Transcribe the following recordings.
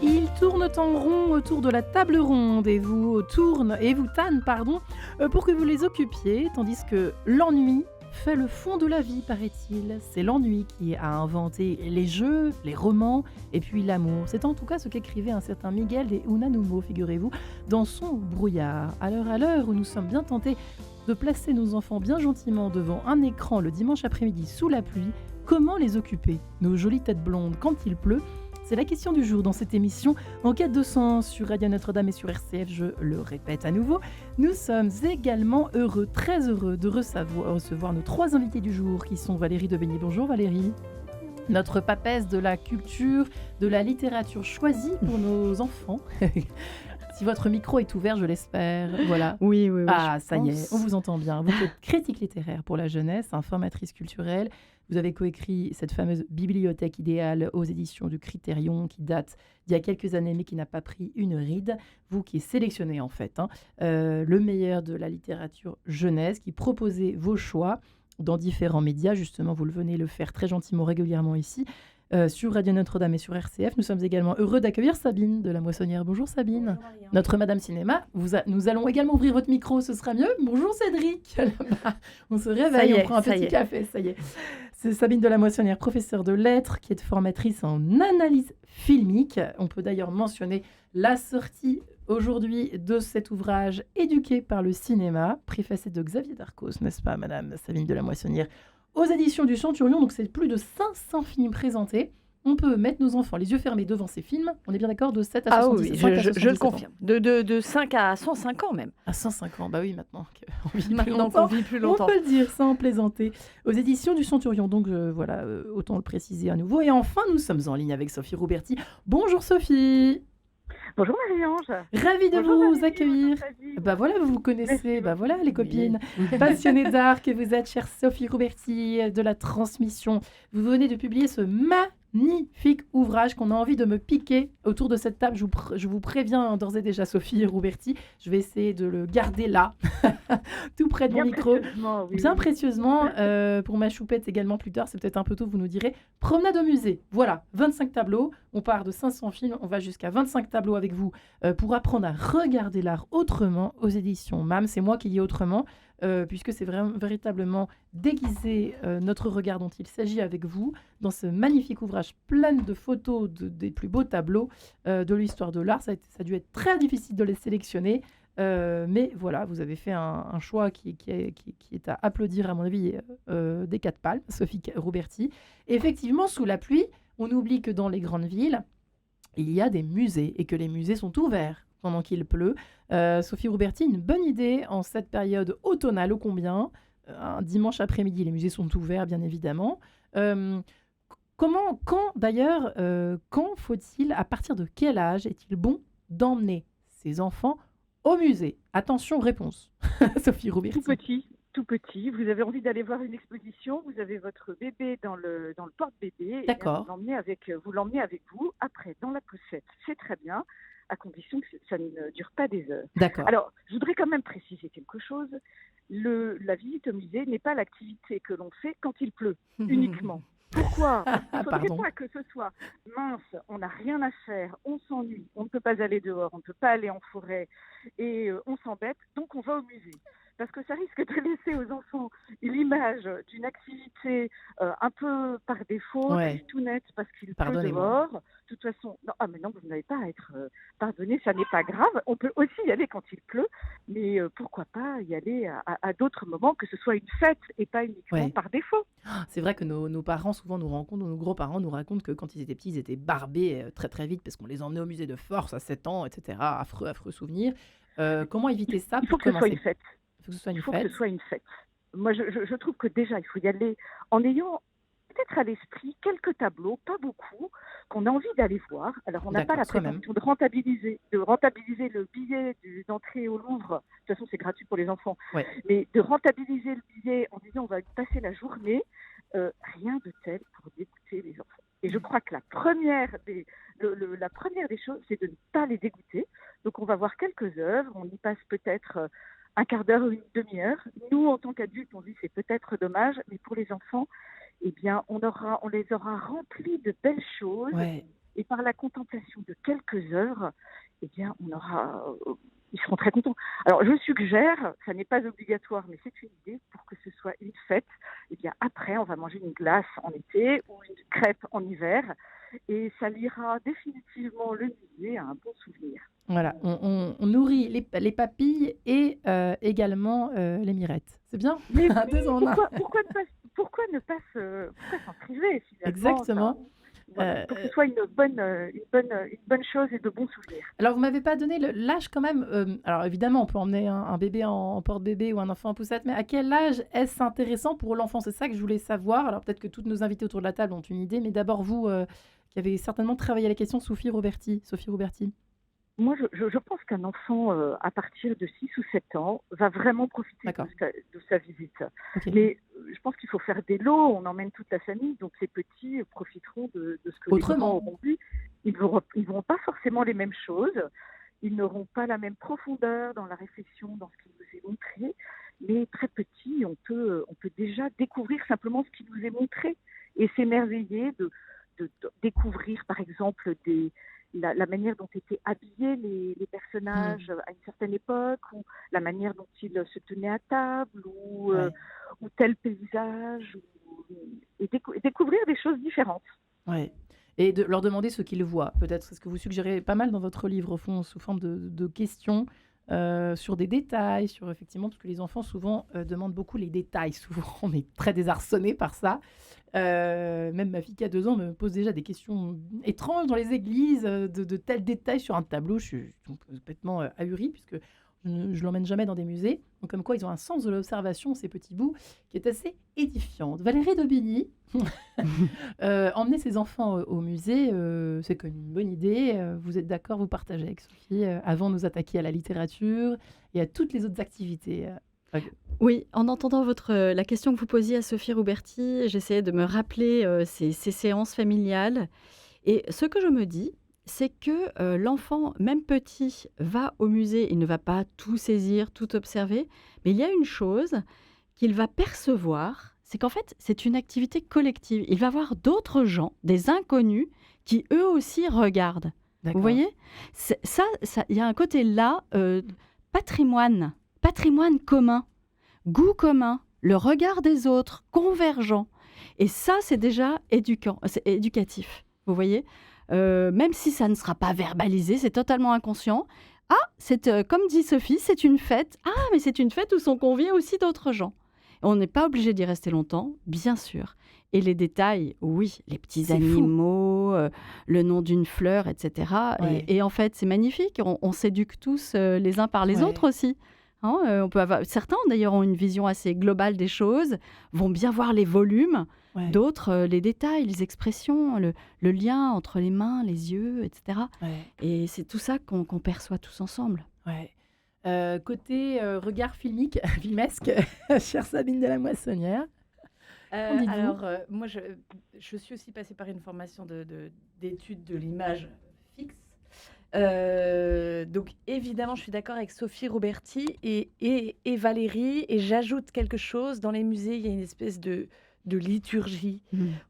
Ils tournent en rond autour de la table ronde et vous tannent, pour que vous les occupiez, tandis que l'ennui fait le fond de la vie, paraît-il. C'est l'ennui qui a inventé les jeux, les romans et puis l'amour. C'est en tout cas ce qu'écrivait un certain Miguel de Unamuno, figurez-vous, dans son Brouillard. À l'heure où nous sommes bien tentés de placer nos enfants bien gentiment devant un écran le dimanche après-midi sous la pluie, comment les occuper, nos jolies têtes blondes, quand il pleut? C'est la question du jour dans cette émission En quête de sens sur Radio Notre-Dame et sur RCF, je le répète à nouveau. Nous sommes également très heureux de recevoir nos 3 invités du jour qui sont Valérie de Beignet. Bonjour Valérie. Notre papesse de la culture, de la littérature choisie pour nos enfants. Si votre micro est ouvert, je l'espère. Voilà. Oui. Ah, ça y est, on vous entend bien. Vous êtes critique littéraire pour la jeunesse, informatrice culturelle. Vous avez coécrit cette fameuse bibliothèque idéale aux éditions du Critérion qui date d'il y a quelques années mais qui n'a pas pris une ride. Vous qui sélectionnez en fait le meilleur de la littérature jeunesse, qui proposez vos choix dans différents médias. Justement, vous venez le faire très gentiment régulièrement ici. Sur Radio Notre-Dame et sur RCF. Nous sommes également heureux d'accueillir Sabine de la Moissonnière. Bonjour Sabine. Bonjour, notre Madame Cinéma. Nous allons également ouvrir votre micro, ce sera mieux. Bonjour Cédric. On se réveille, on prend un petit café, ça y est. C'est Sabine de la Moissonnière, professeure de lettres, qui est formatrice en analyse filmique. On peut d'ailleurs mentionner la sortie aujourd'hui de cet ouvrage éduqué par le cinéma, préfacé de Xavier Darcos, n'est-ce pas Madame Sabine de la Moissonnière, aux éditions du Centurion. Donc c'est plus de 500 films présentés. On peut mettre nos enfants les yeux fermés devant ces films. On est bien d'accord, de 7 à 70 ans. Je le confirme. De 5 à 105 ans même. À 105 ans, bah oui, maintenant qu'on vit plus longtemps. On peut le dire sans plaisanter. Aux éditions du Centurion, donc voilà, autant le préciser à nouveau. Et enfin, nous sommes en ligne avec Sophie Rouberti. Bonjour Sophie. Bonjour Marie-Ange. Ravie de vous accueillir. Bah voilà, vous vous connaissez, bah voilà les copines. Passionnée d'art que vous êtes, chère Sophie Rouberti, de la transmission. Vous venez de publier ce magnifique ouvrage qu'on a envie de me piquer autour de cette table. Je vous préviens d'ores et déjà, Sophie Rouberti, je vais essayer de le garder là, tout près de mon micro. Bien précieusement. Pour ma choupette également plus tard, c'est peut-être un peu tôt, vous nous direz. Promenade au musée, voilà, 25 tableaux. On part de 500 films, on va jusqu'à 25 tableaux avec vous pour apprendre à regarder l'art autrement aux éditions MAM. C'est moi qui dis autrement, puisque c'est véritablement déguiser notre regard dont il s'agit avec vous dans ce magnifique ouvrage plein de photos des plus beaux tableaux de l'histoire de l'art. Ça a dû être très difficile de les sélectionner, mais voilà, vous avez fait un choix qui est à applaudir à mon avis des 4 palmes, Sophie Rouberti. Et effectivement, sous la pluie, on oublie que dans les grandes villes, il y a des musées et que les musées sont ouverts pendant qu'il pleut. Sophie Rouberti, une bonne idée en cette période automnale ô combien. Un dimanche après-midi, les musées sont ouverts, bien évidemment. Quand faut-il, à partir de quel âge est-il bon d'emmener ses enfants au musée? Attention, réponse. Sophie Rouberti. Tout petit, vous avez envie d'aller voir une exposition, vous avez votre bébé dans le porte-bébé. D'accord. Vous l'emmenez avec vous. Après, dans la poussette, c'est très bien, à condition que ça ne dure pas des heures. D'accord. Alors, je voudrais quand même préciser quelque chose. La visite au musée n'est pas l'activité que l'on fait quand il pleut, uniquement. Pourquoi? Il ne faudrait pas que ce soit mince, on n'a rien à faire, on s'ennuie, on ne peut pas aller dehors, on ne peut pas aller en forêt et on s'embête, donc on va au musée. Parce que ça risque de laisser aux enfants l'image d'une activité un peu par défaut, tout net, parce qu'il pleut dehors. De toute façon, mais non, vous n'avez pas à être pardonné, ça n'est pas grave. On peut aussi y aller quand il pleut, mais pourquoi pas y aller à d'autres moments, que ce soit une fête et pas uniquement par défaut. C'est vrai que nos parents souvent nos gros-parents nous racontent que quand ils étaient petits, ils étaient barbés très très vite parce qu'on les emmenait au musée de force à 7 ans, etc. Affreux souvenir. Comment éviter ça? Il faut que ce soit une fête. Il faut que ce soit une fête. Moi, je trouve que déjà, il faut y aller en ayant peut-être à l'esprit quelques tableaux, pas beaucoup, qu'on a envie d'aller voir. Alors, on n'a pas la prétention de rentabiliser le billet d'entrée au Louvre. De toute façon, c'est gratuit pour les enfants. Ouais. Mais de rentabiliser le billet en disant on va y passer la journée, rien de tel pour dégoûter les enfants. Et je crois que la première des choses, c'est de ne pas les dégoûter. Donc, on va voir quelques œuvres. On y passe peut-être un quart d'heure ou une demi-heure. Nous, en tant qu'adultes, on dit c'est peut-être dommage, mais pour les enfants, eh bien, on les aura remplis de belles choses. Ouais. Et par la contemplation de quelques heures, eh bien, ils seront très contents. Alors, je suggère, ça n'est pas obligatoire, mais c'est une idée, pour que ce soit une fête, eh bien, après, on va manger une glace en été ou une crêpe en hiver, et ça liera définitivement le musée à un bon souvenir. Voilà, on nourrit les papilles et également les mirettes. C'est bien. Mais pourquoi ne pas s'en priver finalement, Exactement. Voilà, pour que ce soit une bonne chose et de bons souvenirs. Alors, vous m'avez pas donné l'âge quand même. Alors, évidemment, on peut emmener un bébé en porte-bébé ou un enfant en poussette, mais à quel âge est-ce intéressant pour l'enfant? C'est ça que je voulais savoir. Alors, peut-être que toutes nos invités autour de la table ont une idée, mais d'abord, vous, qui avez certainement travaillé la question, Sophie Roberti. Moi, je pense qu'un enfant, à partir de 6 ou 7 ans, va vraiment profiter de sa visite. Okay. Mais je pense qu'il faut faire des lots, on emmène toute la famille, donc les petits profiteront de ce que les grands auront vu. Ils ne verront pas forcément les mêmes choses, ils n'auront pas la même profondeur dans la réflexion, dans ce qui nous est montré, mais très petits, on peut déjà découvrir simplement ce qui nous est montré et s'émerveiller de découvrir, par exemple, la manière dont étaient habillés les personnages à une certaine époque, ou la manière dont ils se tenaient à table, ou tel paysage, et découvrir des choses différentes. Ouais. Et de leur demander ce qu'ils voient, peut-être. C'est ce que vous suggérez pas mal dans votre livre, au fond, sous forme de questions sur des détails, effectivement, parce que les enfants, souvent, demandent beaucoup les détails. Souvent, on est très désarçonnés par ça. Même ma fille qui a 2 ans me pose déjà des questions étranges dans les églises, de tels détails sur un tableau. Je suis complètement ahurie, puisque je l'emmène jamais dans des musées. Donc, comme quoi, ils ont un sens de l'observation, ces petits bouts, qui est assez édifiante. Valérie Daubigny, emmener ses enfants au musée, c'est quand même une bonne idée. Vous êtes d'accord, vous partagez avec Sophie, avant de nous attaquer à la littérature et à toutes les autres activités. Oui, en entendant la question que vous posiez à Sophie Roberti, j'essayais de me rappeler ces séances familiales. Et ce que je me dis, c'est que l'enfant, même petit, va au musée, il ne va pas tout saisir, tout observer, mais il y a une chose qu'il va percevoir, c'est qu'en fait, c'est une activité collective. Il va voir d'autres gens, des inconnus, qui eux aussi regardent. D'accord. Vous voyez ? Il y a un côté là, patrimoine commun, goût commun, le regard des autres, convergent. Et ça, c'est déjà c'est éducatif. Vous voyez ? Même si ça ne sera pas verbalisé, c'est totalement inconscient. Ah, comme dit Sophie, c'est une fête. Ah, mais c'est une fête où sont conviés aussi d'autres gens. On n'est pas obligé d'y rester longtemps, bien sûr. Et les détails, oui, les petits animaux, le nom d'une fleur, etc. Ouais. Et en fait, c'est magnifique. On s'éduque tous les uns par les autres aussi. On peut certains, d'ailleurs, ont une vision assez globale des choses, vont bien voir les volumes, d'autres, les détails, les expressions, le lien entre les mains, les yeux, etc. Ouais. Et c'est tout ça qu'on perçoit tous ensemble. Ouais. Côté regard filmique, filmesque, chère Sabine de la Moissonnière. Alors, moi, je suis aussi passée par une formation d'études de l'image fixe. Donc, évidemment, je suis d'accord avec Sophie Roberti et Valérie. Et j'ajoute quelque chose. Dans les musées, il y a une espèce de liturgie.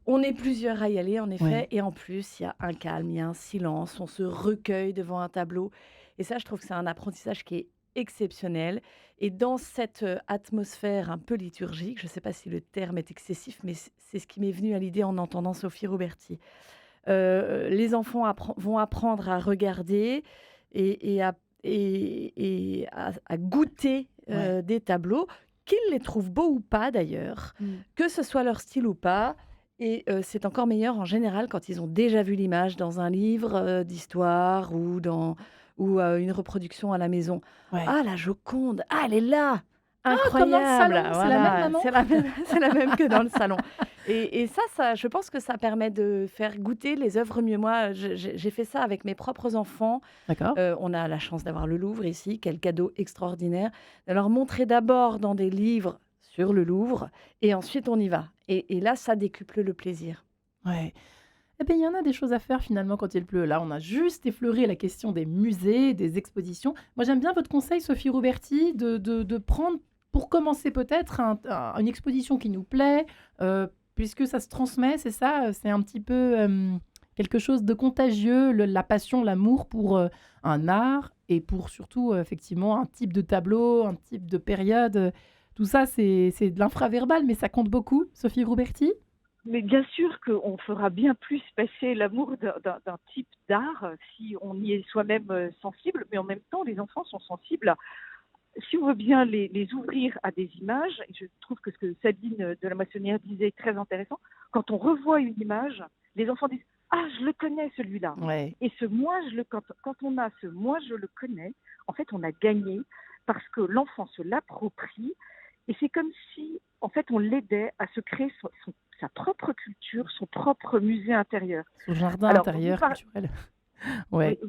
On est plusieurs à y aller, en effet. Ouais. Et en plus, il y a un calme, il y a un silence. On se recueille devant un tableau. Et ça, je trouve que c'est un apprentissage qui est exceptionnel. Et dans cette atmosphère un peu liturgique, je ne sais pas si le terme est excessif, mais c'est ce qui m'est venu à l'idée en entendant Sophie Roberti. Les enfants vont apprendre à regarder et à goûter des tableaux, qu'ils les trouvent beaux ou pas d'ailleurs, que ce soit leur style ou pas. Et c'est encore meilleur en général quand ils ont déjà vu l'image dans un livre d'histoire ou une reproduction à la maison. Ouais. Ah, la Joconde, elle est là, incroyable. Comme dans le salon, voilà. C'est la même maman. C'est la même que dans le salon. Et ça, je pense que ça permet de faire goûter les œuvres mieux. Moi, j'ai fait ça avec mes propres enfants. D'accord. On a la chance d'avoir le Louvre ici, quel cadeau extraordinaire. De leur montrer d'abord dans des livres sur le Louvre, et ensuite on y va. Et là, ça décuple le plaisir. Ouais. Eh bien, il y en a des choses à faire finalement quand il pleut. Là, on a juste effleuré la question des musées, des expositions. Moi, j'aime bien votre conseil, Sophie Roberti, de prendre, pour commencer peut-être, une exposition qui nous plaît, puisque ça se transmet, c'est ça. C'est un petit peu quelque chose de contagieux, la passion, l'amour pour un art et pour surtout, effectivement, un type de tableau, un type de période. Tout ça, c'est de l'infraverbal, mais ça compte beaucoup, Sophie Rouberti. Mais bien sûr qu'on fera bien plus passer l'amour d'un type d'art si on y est soi-même sensible, mais en même temps, les enfants sont sensibles. Si on veut bien les ouvrir à des images, et je trouve que ce que Sabine de la Moissonnière disait est très intéressant, quand on revoit une image, les enfants disent « Ah, je le connais celui-là Ouais. ». Et quand on a ce « moi, je le connais », en fait, on a gagné parce que l'enfant se l'approprie et c'est comme si, en fait, on l'aidait à se créer sa propre culture, son propre musée intérieur. Son jardin intérieur culturel. Ouais.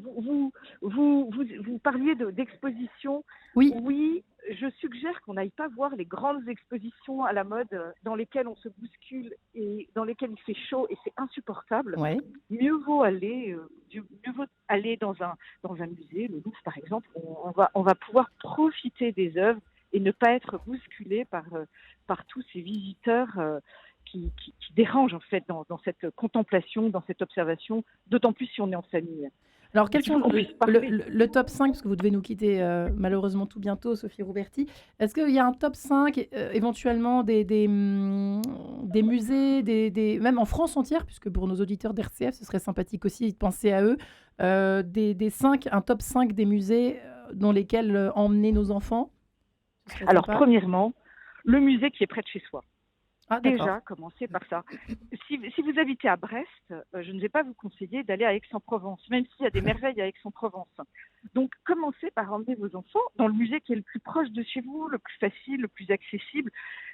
Vous parliez d'expositions. Oui. Oui, je suggère qu'on n'aille pas voir les grandes expositions à la mode dans lesquelles on se bouscule et dans lesquelles il fait chaud et c'est insupportable. Ouais. Mieux vaut aller dans un musée, le Louvre par exemple. On va pouvoir profiter des œuvres et ne pas être bousculé par tous ces visiteurs qui dérange en fait dans cette contemplation, dans cette observation, d'autant plus si on est en famille. Alors, quels sont le top 5, parce que vous devez nous quitter malheureusement tout bientôt, Sophie Rouberti. Est-ce qu'il y a un top 5, éventuellement des musées, même en France entière, puisque pour nos auditeurs d'RCF, ce serait sympathique aussi de penser à eux, un top 5 des musées dans lesquels emmener nos enfants? Alors, premièrement, le musée qui est près de chez soi. Ah, déjà, commencez par ça. Si vous habitez à Brest, je ne vais pas vous conseiller d'aller à Aix-en-Provence, même s'il y a des merveilles à Aix-en-Provence. Donc, commencez par emmener vos enfants dans le musée qui est le plus proche de chez vous, le plus facile, le plus accessible,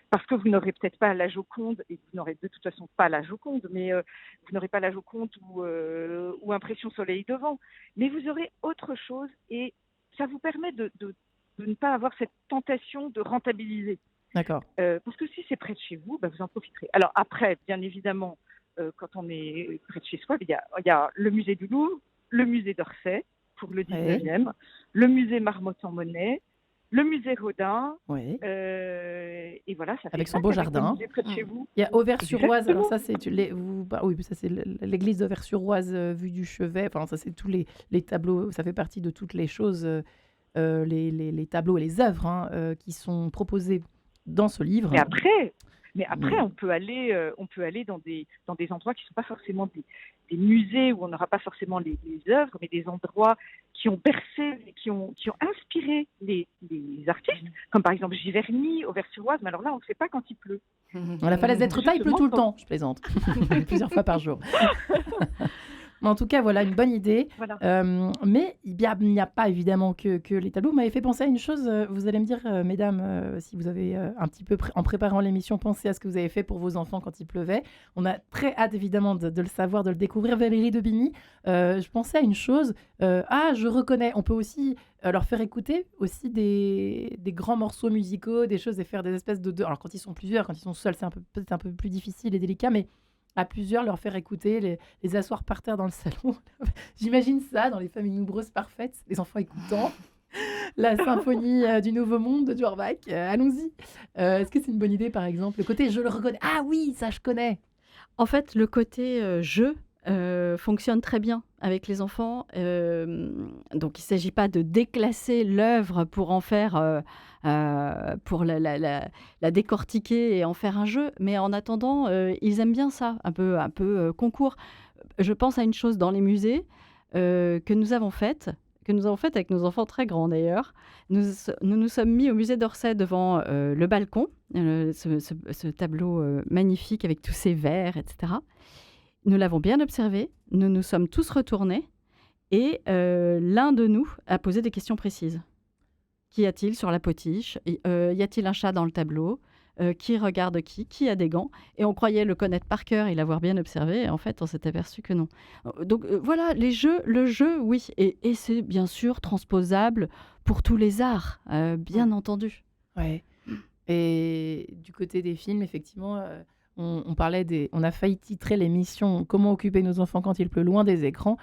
parce que vous n'aurez peut-être pas la Joconde, et vous n'aurez de toute façon pas la Joconde, mais vous n'aurez pas la Joconde ou Impression Soleil devant, mais vous aurez autre chose, et ça vous permet de ne pas avoir cette tentation de rentabiliser. D'accord. Parce que si c'est près de chez vous, vous en profiterez. Alors après, bien évidemment, quand on est près de chez soi, il y a le musée du Louvre, le musée d'Orsay pour le 19e, le musée Marmottan-Monet, le musée Rodin, et voilà, ça fait avec son beau jardin. Près de chez vous. Il y a Auvers-sur-Oise. Alors ça, c'est ça c'est l'église d'Auvers-sur-Oise vue du chevet. Enfin, ça c'est tous les tableaux. Ça fait partie de toutes les choses, les tableaux et les œuvres qui sont proposés dans ce livre. Mais après, on peut aller dans des endroits qui ne sont pas forcément des musées où on n'aura pas forcément les œuvres, mais des endroits qui ont bercé, qui ont inspiré les artistes, comme par exemple Giverny, Auvers-sur-Oise, mais alors là, on ne le fait pas quand il pleut. La falaise d'Étretat, il pleut tout le temps, je plaisante, plusieurs fois par jour. Mais en tout cas, voilà, une bonne idée. Voilà. Mais il n'y a pas évidemment que les tableaux. Vous m'avez fait penser à une chose, vous allez me dire, mesdames, si vous avez un petit peu, en préparant l'émission, pensé à ce que vous avez fait pour vos enfants quand il pleuvait. On a très hâte évidemment de le savoir, de le découvrir. Valérie Debigny, je pensais à une chose. Je reconnais. On peut aussi leur faire écouter aussi des grands morceaux musicaux, des choses, et faire des espèces de... Alors quand ils sont plusieurs, quand ils sont seuls, c'est peut-être un peu plus difficile et délicat, mais à plusieurs, leur faire écouter, les asseoir par terre dans le salon. J'imagine ça dans les familles nombreuses parfaites, les enfants écoutant la symphonie du Nouveau Monde de Dvorak. Allons-y. Est-ce que c'est une bonne idée, par exemple? Le côté « je le reconnais ». Ah oui, ça je connais. En fait, le côté « je » fonctionne très bien avec les enfants. Donc, il ne s'agit pas de déclasser l'œuvre pour en faire... pour la décortiquer et en faire un jeu. Mais en attendant, ils aiment bien ça, un peu concours. Je pense à une chose dans les musées que nous avons faite avec nos enfants très grands d'ailleurs. Nous sommes mis au musée d'Orsay devant le balcon, ce tableau magnifique avec tous ces verres, etc. Nous l'avons bien observé, nous nous sommes tous retournés et l'un de nous a posé des questions précises. Qu'y a-t-il sur la potiche? Y a-t-il un chat dans le tableau? Qui regarde qui a des gants? Et on croyait le connaître par cœur et l'avoir bien observé. Et en fait, on s'est aperçu que non. Donc voilà, le jeu, oui. Et c'est bien sûr transposable pour tous les arts, bien entendu. Ouais. Et du côté des films, effectivement... On parlait on a failli titrer l'émission « Comment occuper nos enfants quand il pleut loin des écrans ».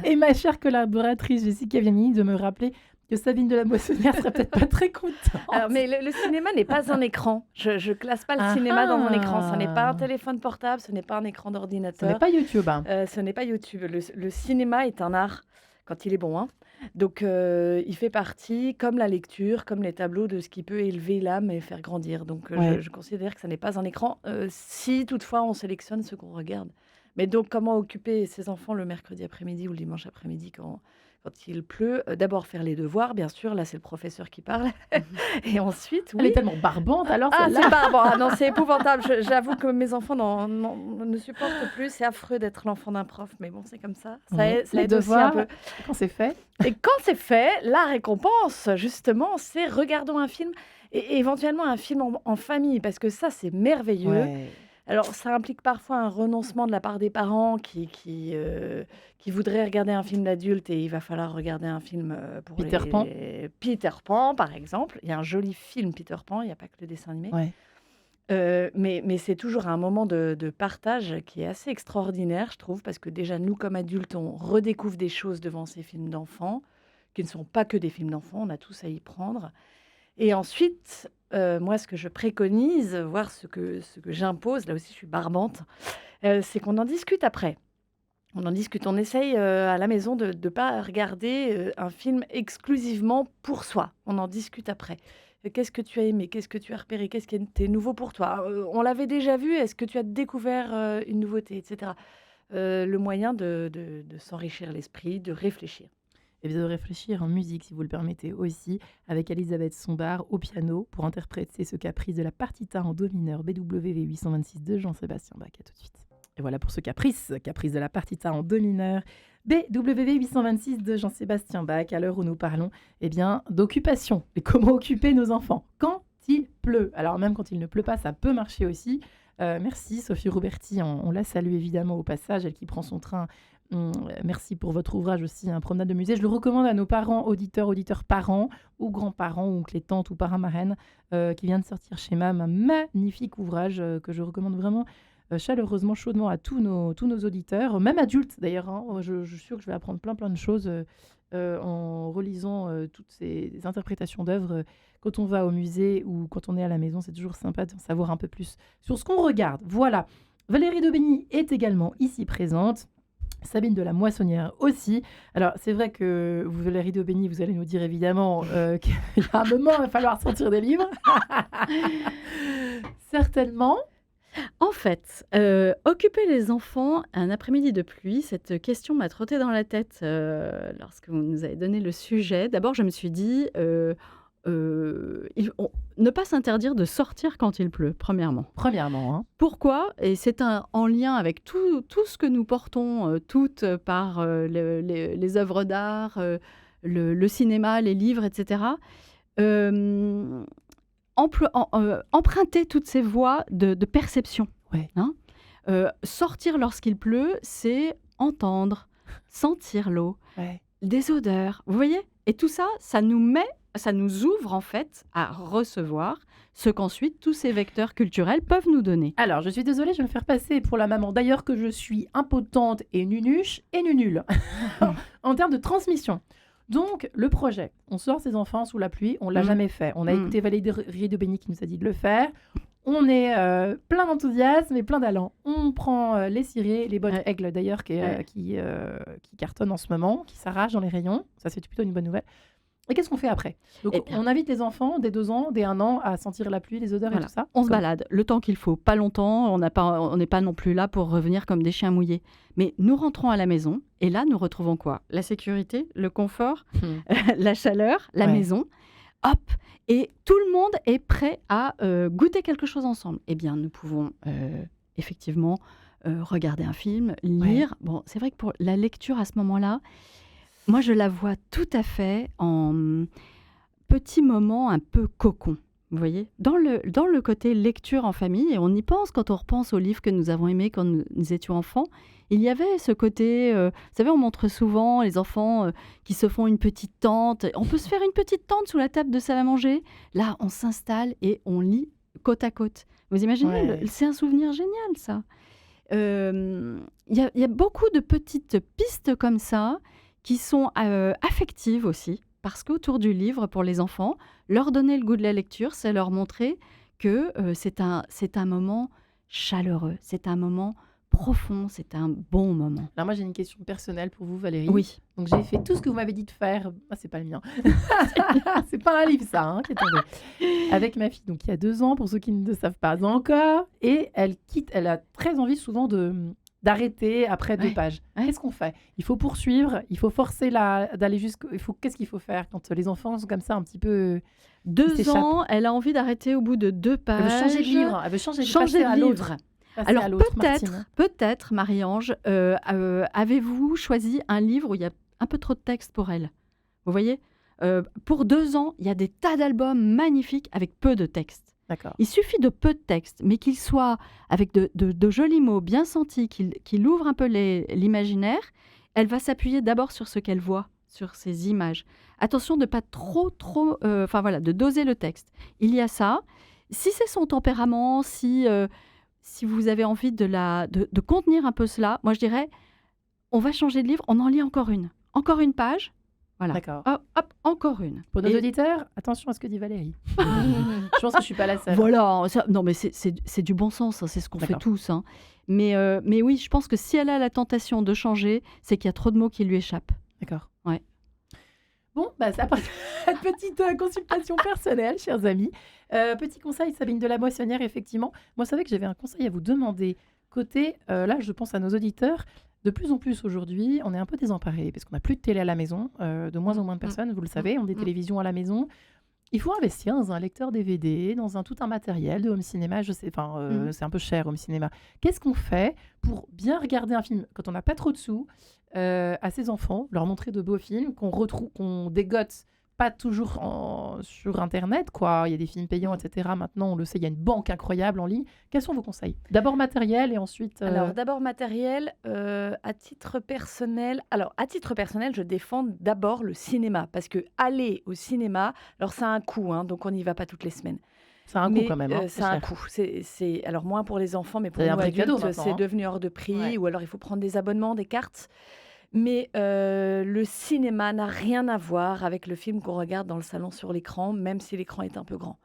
Et ma chère collaboratrice Jessica Viannini de me rappeler que Sabine de la Moissonnière serait peut-être pas très contente. Alors, mais le cinéma n'est pas un écran. Je ne classe pas le cinéma dans mon écran. Ce n'est pas un téléphone portable, ce n'est pas un écran Ce d'ordinateur. n'est pas YouTube. Ce n'est pas YouTube. Le cinéma est un art quand il est bon. Donc, il fait partie, comme la lecture, comme les tableaux, de ce qui peut élever l'âme et faire grandir. Donc, je considère que ça n'est pas un écran, si toutefois on sélectionne ce qu'on regarde. Mais donc, comment occuper ses enfants le mercredi après-midi ou le dimanche après-midi quand il pleut? D'abord faire les devoirs, bien sûr. Là, c'est le professeur qui parle. Et ensuite, Elle est tellement barbante, alors celle-là. c'est barbant. Ah non, c'est épouvantable. J'avoue que mes enfants ne supportent plus. C'est affreux d'être l'enfant d'un prof, mais bon, c'est comme ça. Ça Les aide aussi un devoirs, peu. quand c'est fait. Et quand c'est fait, la récompense, justement, c'est regardons un film et éventuellement un film en famille, parce que ça, c'est merveilleux. Alors, ça implique parfois un renoncement de la part des parents qui voudraient regarder un film d'adulte et il va falloir regarder un film pour Peter Pan. Peter Pan, par exemple. Il y a un joli film Peter Pan, il n'y a pas que le dessin animé. Ouais. Mais c'est toujours un moment de partage qui est assez extraordinaire, je trouve, parce que déjà, nous, comme adultes, on redécouvre des choses devant ces films d'enfants, qui ne sont pas que des films d'enfants, on a tous à y prendre. Et ensuite, moi, ce que je préconise, voire ce que j'impose, là aussi je suis barbante, c'est qu'on en discute après. On en discute, on essaye à la maison de ne pas regarder un film exclusivement pour soi. On en discute après. Qu'est-ce que tu as aimé? Qu'est-ce que tu as repéré? Qu'est-ce qui était nouveau pour toi? On l'avait déjà vu, est-ce que tu as découvert une nouveauté, etc. Le moyen de s'enrichir l'esprit, de réfléchir. Et bien de réfléchir en musique, si vous le permettez aussi, avec Elisabeth Sombart au piano pour interpréter ce caprice de la partita en do mineur BWV 826 de Jean-Sébastien Bach. À tout de suite. Et voilà pour ce caprice de la partita en do mineur BWV 826 de Jean-Sébastien Bach, à l'heure où nous parlons d'occupation. Et comment occuper nos enfants quand il pleut? Alors même quand il ne pleut pas, ça peut marcher aussi. Merci Sophie Rouberti, on la salue évidemment au passage, elle qui prend son train. Merci pour votre ouvrage aussi, Promenade de musée. Je le recommande à nos parents, auditeurs, parents, ou grands-parents, ou oncles et tantes, ou parrains-marraines, qui vient de sortir chez MAM. Un magnifique ouvrage que je recommande vraiment chaleureusement, chaudement à tous nos auditeurs, même adultes d'ailleurs. Je suis sûre que je vais apprendre plein de choses en relisant toutes ces interprétations d'œuvres. Quand on va au musée ou quand on est à la maison, c'est toujours sympa d'en savoir un peu plus sur ce qu'on regarde. Voilà. Valérie Daubigny est également ici présente. Sabine de la Moissonnière aussi. Alors, c'est vrai que vous, Valérie Daubigny, vous allez nous dire évidemment qu'il y a un moment, il va falloir sortir des livres. Certainement. En fait, occuper les enfants un après-midi de pluie, cette question m'a trotté dans la tête lorsque vous nous avez donné le sujet. D'abord, je me suis dit, ne pas s'interdire de sortir quand il pleut, premièrement. Premièrement. Pourquoi? Et c'est en lien avec tout ce que nous portons toutes par les œuvres d'art, le cinéma, les livres, etc. Emprunter toutes ces voies de perception. Ouais. Sortir lorsqu'il pleut, c'est entendre, sentir l'eau, des odeurs. Vous voyez? Et tout ça, ça nous ouvre en fait à recevoir ce qu'ensuite tous ces vecteurs culturels peuvent nous donner. Alors, je suis désolée, je vais me faire passer pour la maman. D'ailleurs que je suis impotente et nunuche et nunule en termes de transmission. Donc, le projet, on sort ses enfants sous la pluie, on ne l'a jamais fait. On a écouté Valérie Daubigny qui nous a dit de le faire. On est plein d'enthousiasme et plein d'allant. On prend les cirés, les bottes aigles d'ailleurs qui cartonnent en ce moment, qui s'arrachent dans les rayons. Ça, c'est plutôt une bonne nouvelle. Et qu'est-ce qu'on fait après? Donc, on invite les enfants dès 2 ans, dès 1 an à sentir la pluie, les odeurs et tout ça. On se balade le temps qu'il faut, pas longtemps. On n'est pas non plus là pour revenir comme des chiens mouillés. Mais nous rentrons à la maison et là, nous retrouvons quoi? La sécurité, le confort, la chaleur, la maison. Hop! Et tout le monde est prêt à goûter quelque chose ensemble. Eh bien, nous pouvons effectivement regarder un film, lire. Bon, c'est vrai que pour la lecture à ce moment-là, moi, je la vois tout à fait en petit moment un peu cocon, vous voyez, dans le côté lecture en famille, et on y pense quand on repense aux livres que nous avons aimés quand nous étions enfants. Il y avait ce côté, vous savez, on montre souvent les enfants qui se font une petite tente. On peut se faire une petite tente sous la table de salle à manger. Là, on s'installe et on lit côte à côte. Vous imaginez, c'est un souvenir génial, ça. Il y a beaucoup de petites pistes comme ça qui sont affectives aussi, parce qu'autour du livre, pour les enfants, leur donner le goût de la lecture, c'est leur montrer que c'est un moment chaleureux, c'est un moment profond, c'est un bon moment. Alors moi, j'ai une question personnelle pour vous, Valérie. Oui. Donc, j'ai fait tout ce que vous m'avez dit de faire. Ah, c'est pas le mien. C'est pas un livre, ça, hein, qui est tombé. Avec ma fille, donc il y a 2 ans, pour ceux qui ne le savent pas encore. Et elle a très envie souvent d'arrêter après 2 pages. Qu'est-ce qu'on fait? Il faut poursuivre, il faut forcer d'aller jusqu'au... Qu'est-ce qu'il faut faire quand les enfants sont comme ça un petit peu... 2 ans, elle a envie d'arrêter au bout de 2 pages. Elle veut changer de livre, elle veut changer de livre. Alors Martine. peut-être, Marie-Ange, avez-vous choisi un livre où il y a un peu trop de texte pour elle? Vous voyez, pour 2 ans, il y a des tas d'albums magnifiques avec peu de texte. D'accord. Il suffit de peu de texte, mais qu'il soit avec de jolis mots bien sentis, qu'il ouvre un peu l'imaginaire. Elle va s'appuyer d'abord sur ce qu'elle voit, sur ces images. Attention de pas trop, de doser le texte. Il y a ça. Si c'est son tempérament, si vous avez envie de contenir un peu cela, moi je dirais, on va changer de livre, on en lit encore une page. Voilà. D'accord. Hop, encore une. Pour nos auditeurs, attention à ce que dit Valérie. Je pense que je suis pas la seule. Voilà, non mais c'est du bon sens, hein, c'est ce qu'on fait tous. Hein. Mais oui, je pense que si elle a la tentation de changer, c'est qu'il y a trop de mots qui lui échappent. D'accord. Ouais. Bon, après cette petite consultation personnelle, chers amis. Petit conseil, Sabine de la Moissonnière, effectivement. Moi, vous savez que j'avais un conseil à vous demander. Côté, là, je pense à nos auditeurs. De plus en plus aujourd'hui, on est un peu désemparés parce qu'on n'a plus de télé à la maison, de moins en moins de personnes, vous le savez, ont des télévisions à la maison. Il faut investir dans un lecteur DVD, dans tout un matériel de home cinéma. Je sais, c'est un peu cher home cinéma. Qu'est-ce qu'on fait pour bien regarder un film quand on n'a pas trop de sous à ses enfants, leur montrer de beaux films qu'on dégote pas toujours sur Internet, quoi. Il y a des films payants, etc. Maintenant, on le sait, il y a une banque incroyable en ligne. Quels sont vos conseils? D'abord matériel et ensuite... Alors, d'abord matériel, à titre personnel. Alors, à titre personnel, je défends d'abord le cinéma. Parce que aller au cinéma, alors ça a un coût, hein, donc on n'y va pas toutes les semaines. C'est un coût quand même. Hein, c'est un coût. Alors, moins pour les enfants, mais pour C'est nous un vrai cadeau adultes, maintenant, c'est hein. devenu hors de prix. Ouais. Ou alors, il faut prendre des abonnements, des cartes. Mais le cinéma n'a rien à voir avec le film qu'on regarde dans le salon sur l'écran, même si l'écran est un peu grand.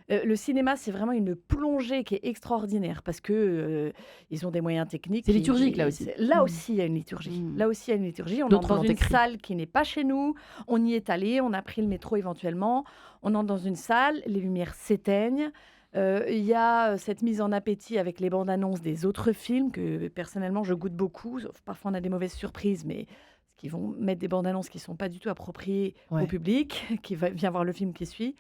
Le cinéma, c'est vraiment une plongée qui est extraordinaire parce que ils ont des moyens techniques. C'est liturgique, là aussi. Là aussi, il y a une liturgie. Là aussi, il y a une liturgie. On D'autres entre dans l'ont une écrit. salle qui n'est pas chez nous. On y est allé, on a pris le métro éventuellement. On entre dans une salle, les lumières s'éteignent. Il y a cette mise en appétit avec les bandes annonces des autres films que personnellement je goûte beaucoup. Sauf parfois on a des mauvaises surprises, mais qui vont mettre des bandes annonces qui ne sont pas du tout appropriées au public, qui vient voir le film qui suit.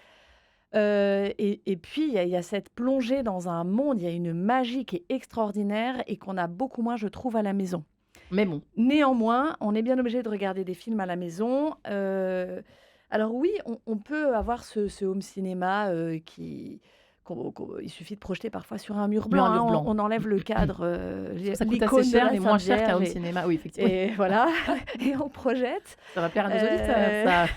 Et puis il y a cette plongée dans un monde, il y a une magie qui est extraordinaire et qu'on a beaucoup moins, je trouve, à la maison. Mais bon. Néanmoins, on est bien obligé de regarder des films à la maison. Alors oui, on peut avoir ce home cinéma il suffit de projeter parfois sur un mur blanc. On enlève le cadre. Ça coûte assez cher, mais moins cher qu'un home cinéma. Oui, effectivement. Et voilà, et on projette. Ça va plaire à nos auditeurs, ça.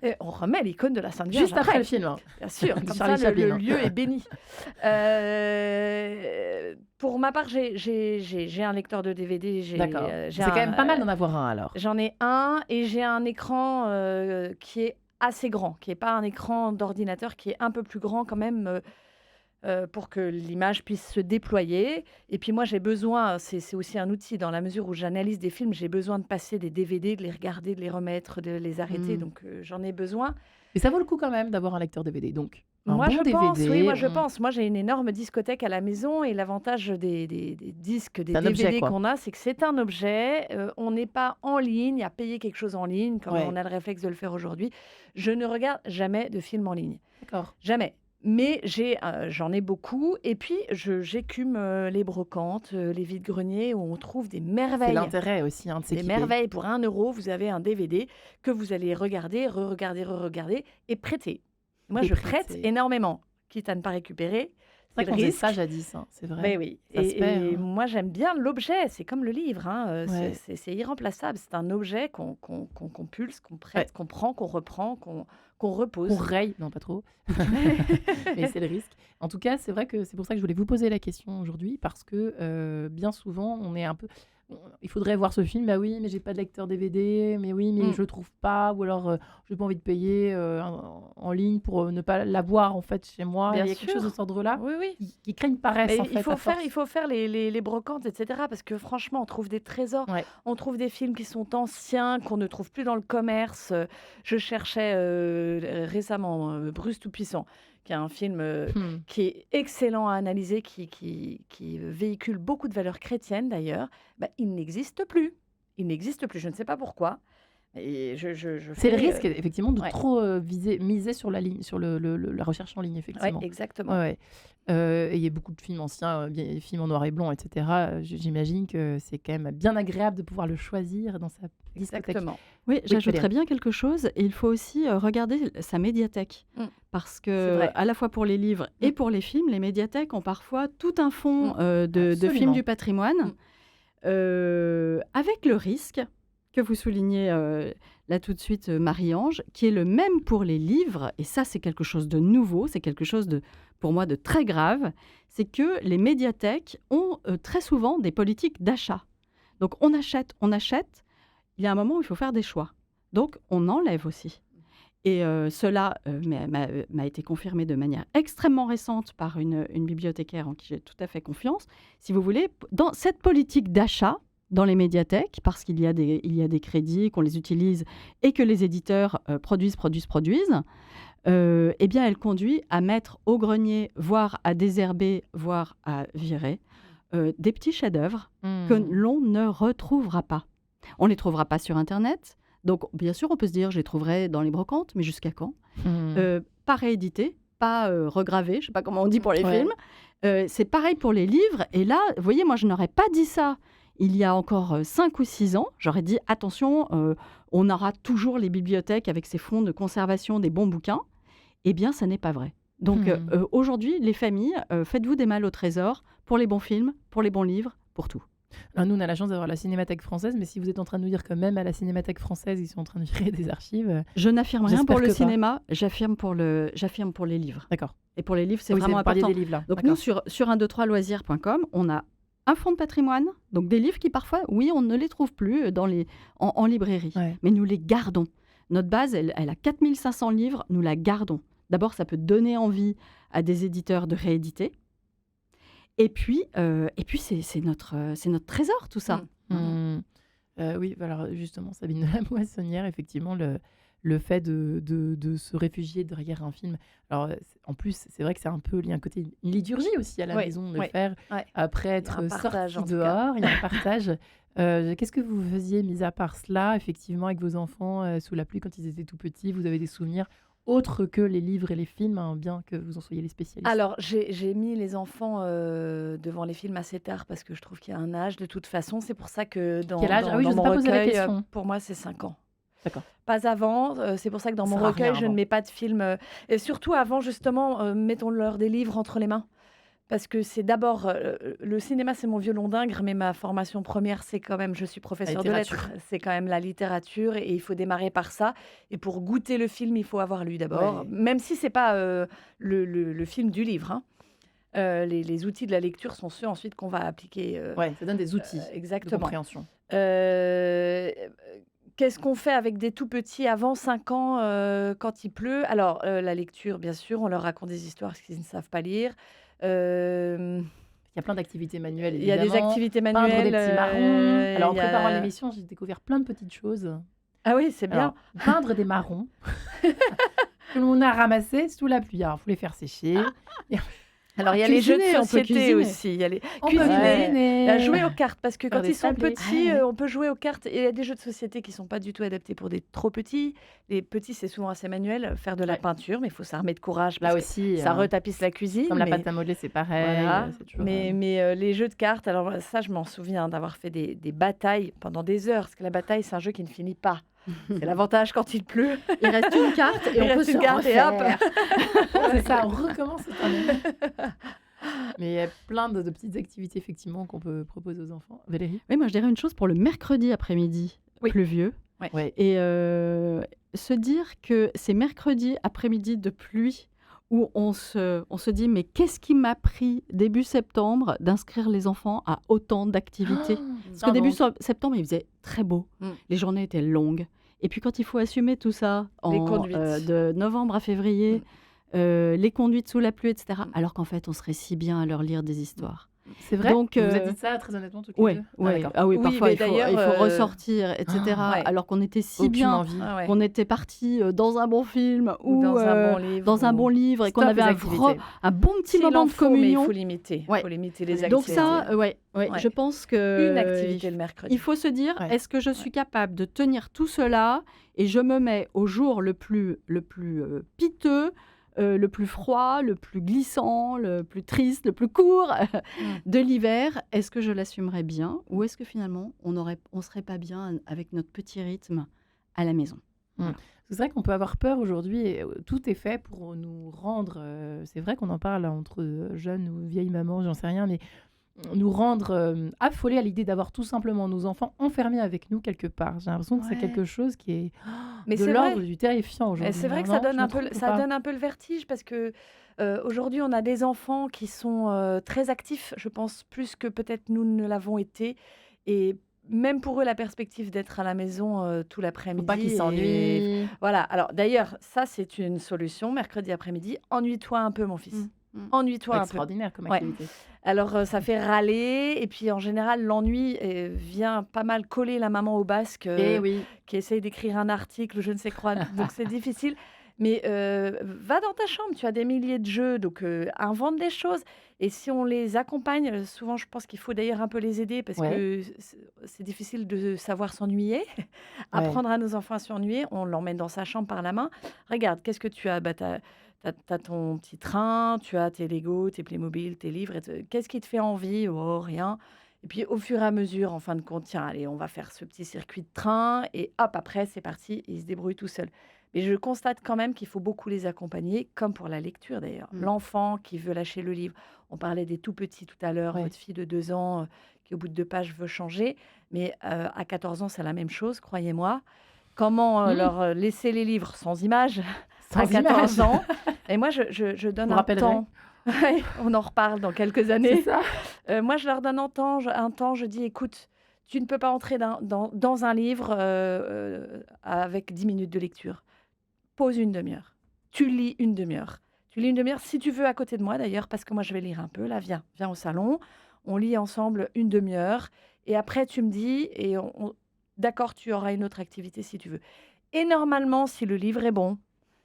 Et on remet l'icône de la Sainte Vierge Juste après le film. Hein. Bien sûr, comme Charlie ça, Chaplin, le lieu est béni. Pour ma part, j'ai un lecteur de DVD. D'accord. C'est quand même pas mal d'en avoir un, alors. J'en ai un et j'ai un écran qui est assez grand, qui n'est pas un écran d'ordinateur, qui est un peu plus grand quand même pour que l'image puisse se déployer. Et puis moi, j'ai besoin, c'est aussi un outil, dans la mesure où j'analyse des films, j'ai besoin de passer des DVD, de les regarder, de les remettre, de les arrêter. Donc j'en ai besoin. Mais ça vaut le coup quand même d'avoir un lecteur DVD, donc. Moi, je pense. Moi, j'ai une énorme discothèque à la maison et l'avantage des disques, des DVD qu'on a, c'est que c'est un objet. On n'est pas en ligne, à payer quelque chose en ligne, comme on a le réflexe de le faire aujourd'hui. Je ne regarde jamais de films en ligne. D'accord. Jamais. Mais j'en ai beaucoup. Et puis, j'écume les brocantes, les vides-greniers, où on trouve des merveilles. C'est l'intérêt aussi de s'équiper. Des merveilles. Pour 1 €, vous avez un DVD que vous allez regarder, re-regarder et prêter. Moi, je prête énormément, quitte à ne pas récupérer. C'est vrai qu'on faisait ça jadis, hein, c'est vrai. Mais oui. Et moi, j'aime bien l'objet. C'est comme le livre. Hein. C'est irremplaçable. C'est un objet qu'on pulse, qu'on prête, qu'on prend, qu'on reprend, qu'on repose. Qu'on raye. Non, pas trop. Mais c'est le risque. En tout cas, c'est vrai que c'est pour ça que je voulais vous poser la question aujourd'hui, parce que bien souvent, on est un peu... il faudrait voir ce film, bah oui, mais j'ai pas de lecteur DVD, mais oui, mais je le trouve pas, ou alors j'ai pas envie de payer en ligne pour ne pas l'avoir en fait chez moi. Bien Il y a quelque chose de sûr. cet ordre-là Oui. qui crée une paresse Mais en fait. il faut faire les brocantes, etc. Parce que franchement, on trouve des trésors. Ouais. On trouve des films qui sont anciens, qu'on ne trouve plus dans le commerce. Je cherchais récemment Bruce Tout-Puissant, qui est un film qui est excellent à analyser, qui véhicule beaucoup de valeurs chrétiennes d'ailleurs. Bah, il n'existe plus. Il n'existe plus. Je ne sais pas pourquoi. Et C'est le risque, effectivement, de ouais. trop miser sur la ligne, sur la recherche en ligne, Ouais, effectivement. exactement. Ouais. Et il y a beaucoup de films anciens, des films en noir et blanc, etc. J'imagine que c'est quand même bien agréable de pouvoir le choisir dans sa discothèque. Exactement. Oui, j'ajouterais Valérie. bien quelque chose. Et il faut aussi regarder sa médiathèque. Parce C'est que, vrai. à la fois pour les livres et pour les films, les médiathèques ont parfois tout un fonds de films Absolument. du patrimoine, avec le risque que vous soulignez là tout de suite, Marie-Ange, qui est le même pour les livres. Et ça, c'est quelque chose de nouveau, c'est quelque chose pour moi de très grave. C'est que les médiathèques ont très souvent des politiques d'achat. Donc on achète. Il y a un moment où il faut faire des choix. Donc on enlève aussi. Et cela m'a été confirmé de manière extrêmement récente par une bibliothécaire en qui j'ai tout à fait confiance. Si vous voulez, dans cette politique d'achat dans les médiathèques, parce qu'il y a des crédits, qu'on les utilise et que les éditeurs produisent, eh bien, elle conduit à mettre au grenier, voire à désherber, voire à virer, des petits chefs-d'œuvre que l'on ne retrouvera pas. On ne les trouvera pas sur Internet. Donc, bien sûr, on peut se dire, je les trouverai dans les brocantes, mais jusqu'à quand ? Pas réédité, pas regravé, je ne sais pas comment on dit pour les films. C'est pareil pour les livres. Et là, vous voyez, moi, je n'aurais pas dit ça il y a encore 5 ou 6 ans. J'aurais dit, attention, on aura toujours les bibliothèques avec ces fonds de conservation des bons bouquins. Eh bien, ça n'est pas vrai. Donc, aujourd'hui, les familles, faites-vous des malles au trésor pour les bons films, pour les bons livres, pour tout. Alors nous, on a la chance d'avoir la Cinémathèque française, mais si vous êtes en train de nous dire que même à la Cinémathèque française, ils sont en train de virer des archives... Je n'affirme rien pour le j'espère que pas. cinéma, j'affirme pour les livres. D'accord. Et pour les livres, c'est Oui, vraiment vous parliez important. des livres, là. Donc D'accord. nous, sur 123loisirs.com, on a un fonds de patrimoine, donc des livres qui parfois, oui, on ne les trouve plus en librairie, Ouais. mais nous les gardons. Notre base, elle a 4500 livres, nous la gardons. D'abord, ça peut donner envie à des éditeurs de rééditer. Et puis c'est notre trésor, tout ça. Oui, alors justement, Sabine de la Moissonnière, effectivement, le fait de se réfugier derrière un film. Alors, en plus, c'est vrai que c'est un peu, il y a un côté, une liturgie aussi à la maison de le faire après être sorti dehors. Il y a un partage. Qu'est-ce que vous faisiez, mis à part cela, effectivement, avec vos enfants sous la pluie quand ils étaient tout petits? Vous avez des souvenirs autres que les livres et les films, hein, bien que vous en soyez les spécialistes? Alors, j'ai mis les enfants devant les films assez tard parce que je trouve qu'il y a un âge de toute façon. C'est pour ça que dans, Quel âge? dans, Ah oui, dans je mon n'ai pas posé la recueil, question. pour moi, c'est 5 ans. D'accord. Pas avant. C'est pour ça que dans Ça mon sert à recueil, rien je ne avant. mets pas de film. Et surtout avant, justement, mettons-leur des livres entre les mains. Parce que c'est d'abord, le cinéma, c'est mon violon d'ingre, mais ma formation première, c'est quand même, je suis professeure de littérature. lettres, c'est quand même la littérature, et il faut démarrer par ça. Et pour goûter le film, il faut avoir lu d'abord, Ouais. même si c'est pas le film du livre, hein. Les outils de la lecture sont ceux ensuite qu'on va appliquer. Ouais, ça donne des outils de Exactement. compréhension. Qu'est-ce qu'on fait avec des tout petits avant 5 ans quand il pleut? Alors, la lecture, bien sûr, on leur raconte des histoires parce qu'ils ne savent pas lire. Il y a plein d'activités manuelles, Il y a des évidemment. activités Peindre manuelles. des petits marrons. Alors, en il y a- préparant l'émission, j'ai découvert plein de petites choses. Ah oui, c'est bien. Alors, peindre des marrons que l'on a ramassés sous la pluie. Alors, il faut les faire sécher. Alors, il y a les jeux de cuisiner, on peut société cuisiner. aussi. Il y a les On peut cuisiner. cuisiner. Jouer aux cartes, parce que Faire quand des ils sont sablés. petits, Ouais. on peut jouer aux cartes. Et il y a des jeux de société qui ne sont pas du tout adaptés pour des trop petits. Les petits, c'est souvent assez manuel, faire de la Ouais. peinture, mais il faut s'armer de courage. Là Parce que aussi, ça retapisse la cuisine. comme la mais- pâte à modeler, c'est pareil. Voilà. C'est toujours, Mais les jeux de cartes, alors ça, je m'en souviens d'avoir fait des batailles pendant des heures, parce que la bataille, c'est un jeu qui ne finit pas. C'est l'avantage quand il pleut. Il reste une carte et Il on peut reste se une carte et hop. refaire. c'est ça, on recommence cette année. Mais il y a plein de petites activités, effectivement, qu'on peut proposer aux enfants. Valérie? Oui, moi je dirais une chose pour le mercredi après-midi pluvieux. Ouais. Et se dire que ces mercredis après-midi de pluie où on se dit, mais qu'est-ce qui m'a pris début septembre d'inscrire les enfants à autant d'activités? Parce que début septembre, il faisait très beau, les journées étaient longues. Et puis quand il faut assumer tout ça de novembre à février, les conduites sous la pluie, etc., alors qu'en fait, on serait si bien à leur lire des histoires. C'est vrai. Donc, vous avez dit ça très honnêtement toutes les deux. Oui, parfois il faut ressortir, etc. Alors qu'on était si bien, qu'on était parti dans un bon film ou dans un bon livre et qu'on avait un bon petit moment de communion. Il faut limiter. Faut limiter les activités. Donc ça, je pense que une activité le mercredi. Il faut se dire, est-ce que je suis capable de tenir tout cela et je me mets au jour le plus piteux, le plus froid, le plus glissant, le plus triste, le plus court de l'hiver, est-ce que je l'assumerais bien ou est-ce que finalement on serait pas bien avec notre petit rythme à la maison? C'est vrai qu'on peut avoir peur aujourd'hui et tout est fait pour nous rendre, c'est vrai qu'on en parle entre jeunes ou vieilles mamans, j'en sais rien, mais nous rendre affolés à l'idée d'avoir tout simplement nos enfants enfermés avec nous quelque part. J'ai l'impression que c'est quelque chose qui est de l'ordre du terrifiant aujourd'hui. C'est vrai que ça donne un peu le vertige parce que aujourd'hui, on a des enfants qui sont très actifs, je pense, plus que peut-être nous ne l'avons été. Et même pour eux, la perspective d'être à la maison tout l'après-midi. Faut pas qu'ils s'ennuient. Voilà. Alors d'ailleurs, ça, c'est une solution. Mercredi après-midi, ennuie-toi un peu, mon fils. Ennuie-toi un peu. Extraordinaire comme activité. Alors, ça fait râler. Et puis, en général, l'ennui vient pas mal coller la maman au basque qui essaye d'écrire un article ou je ne sais quoi. Donc, c'est difficile. Mais va dans ta chambre. Tu as des milliers de jeux. Donc, invente des choses. Et si on les accompagne, souvent, je pense qu'il faut d'ailleurs un peu les aider parce que c'est difficile de savoir s'ennuyer. Apprendre à nos enfants à s'ennuyer. On l'emmène dans sa chambre par la main. Regarde, qu'est-ce que tu as? T'as ton petit train, tu as tes Lego, tes Playmobil, tes livres. Qu'est-ce qui te fait envie? Oh, rien. Et puis, au fur et à mesure, en fin de compte, tiens, allez, on va faire ce petit circuit de train. Et hop, après, c'est parti. Ils se débrouillent tout seuls. Mais je constate quand même qu'il faut beaucoup les accompagner, comme pour la lecture d'ailleurs. L'enfant qui veut lâcher le livre. On parlait des tout petits tout à l'heure. Votre fille de 2 ans qui, au bout de 2 pages, veut changer. Mais à 14 ans, c'est la même chose, croyez-moi. Comment leur laisser les livres sans images à 14 ans. Et moi, je donne un temps. On en reparle dans quelques années. C'est ça. Moi, je leur donne un temps. Je dis, écoute, tu ne peux pas entrer dans un livre avec 10 minutes de lecture. Pose une demi-heure. Tu lis une demi-heure. Si tu veux, à côté de moi, d'ailleurs, parce que moi, je vais lire un peu. Là, viens au salon. On lit ensemble une demi-heure. Et après, tu me dis, d'accord, tu auras une autre activité si tu veux. Et normalement, si le livre est bon,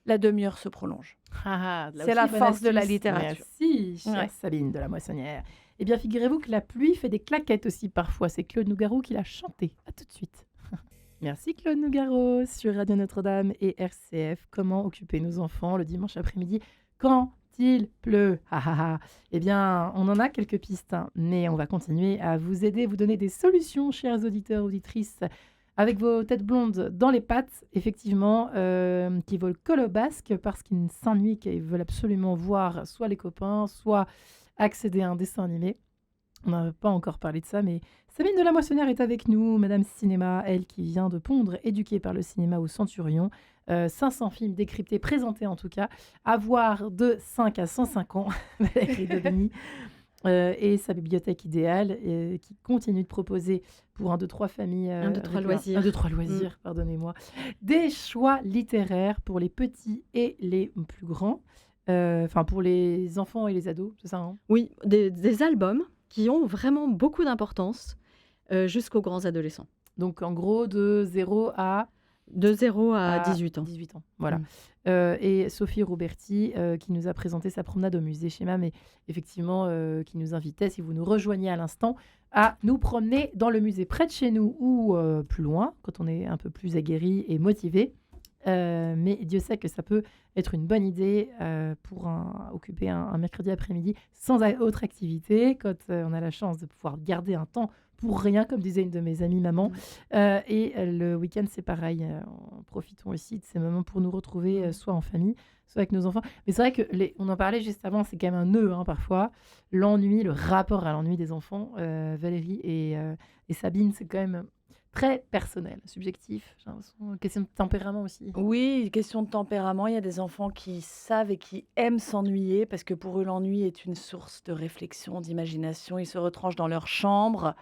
la demi-heure se prolonge. C'est la force de la littérature. Merci, chère Sabine de la Moissonnière. Eh bien, figurez-vous que la pluie fait des claquettes aussi parfois. C'est Claude Nougaro qui l'a chanté. À tout de suite. Merci Claude Nougaro sur Radio Notre-Dame et RCF. Comment occuper nos enfants le dimanche après-midi quand il pleut? Eh bien, on en a quelques pistes, mais on va continuer à vous aider, vous donner des solutions, chers auditeurs, auditrices, avec vos têtes blondes dans les pattes, effectivement, qui veulent coller au basque parce qu'ils s'ennuient, qu'ils veulent absolument voir soit les copains, soit accéder à un dessin animé. On n'a pas encore parlé de ça, mais Sabine de la Moissonnière est avec nous, Madame Cinéma, elle qui vient de Pondre, éduquée par le cinéma au Centurion. 500 films décryptés, présentés en tout cas, à voir de 5 à 105 ans, Valérie Daubigny. Et sa bibliothèque idéale qui continue de proposer pour 1, 2, 3 familles 1, 2, 3 loisirs. 1, 2, 3 loisirs, pardonnez-moi. Des choix littéraires pour les petits et les plus grands. Enfin, pour les enfants et les ados, c'est ça, hein? Oui, des albums qui ont vraiment beaucoup d'importance jusqu'aux grands adolescents. Donc, en gros, de 0 à 18 ans. 18 ans, voilà. Et Sophie Rouberti, qui nous a présenté sa promenade au musée Schéma, mais effectivement, qui nous invitait, si vous nous rejoignez à l'instant, à nous promener dans le musée près de chez nous ou plus loin, quand on est un peu plus aguerri et motivé. Mais Dieu sait que ça peut être une bonne idée pour occuper un mercredi après-midi sans autre activité, quand on a la chance de pouvoir garder un temps pour rien, comme disait une de mes amies maman. Et le week-end, c'est pareil. Profitons aussi de ces moments pour nous retrouver soit en famille, soit avec nos enfants. Mais c'est vrai que, on en parlait juste avant, c'est quand même un nœud parfois. L'ennui, le rapport à l'ennui des enfants. Valérie et Sabine, c'est quand même... très personnel, subjectif. J'ai l'impression, question de tempérament aussi. Oui, question de tempérament. Il y a des enfants qui savent et qui aiment s'ennuyer parce que pour eux, l'ennui est une source de réflexion, d'imagination. Ils se retranchent dans leur chambre.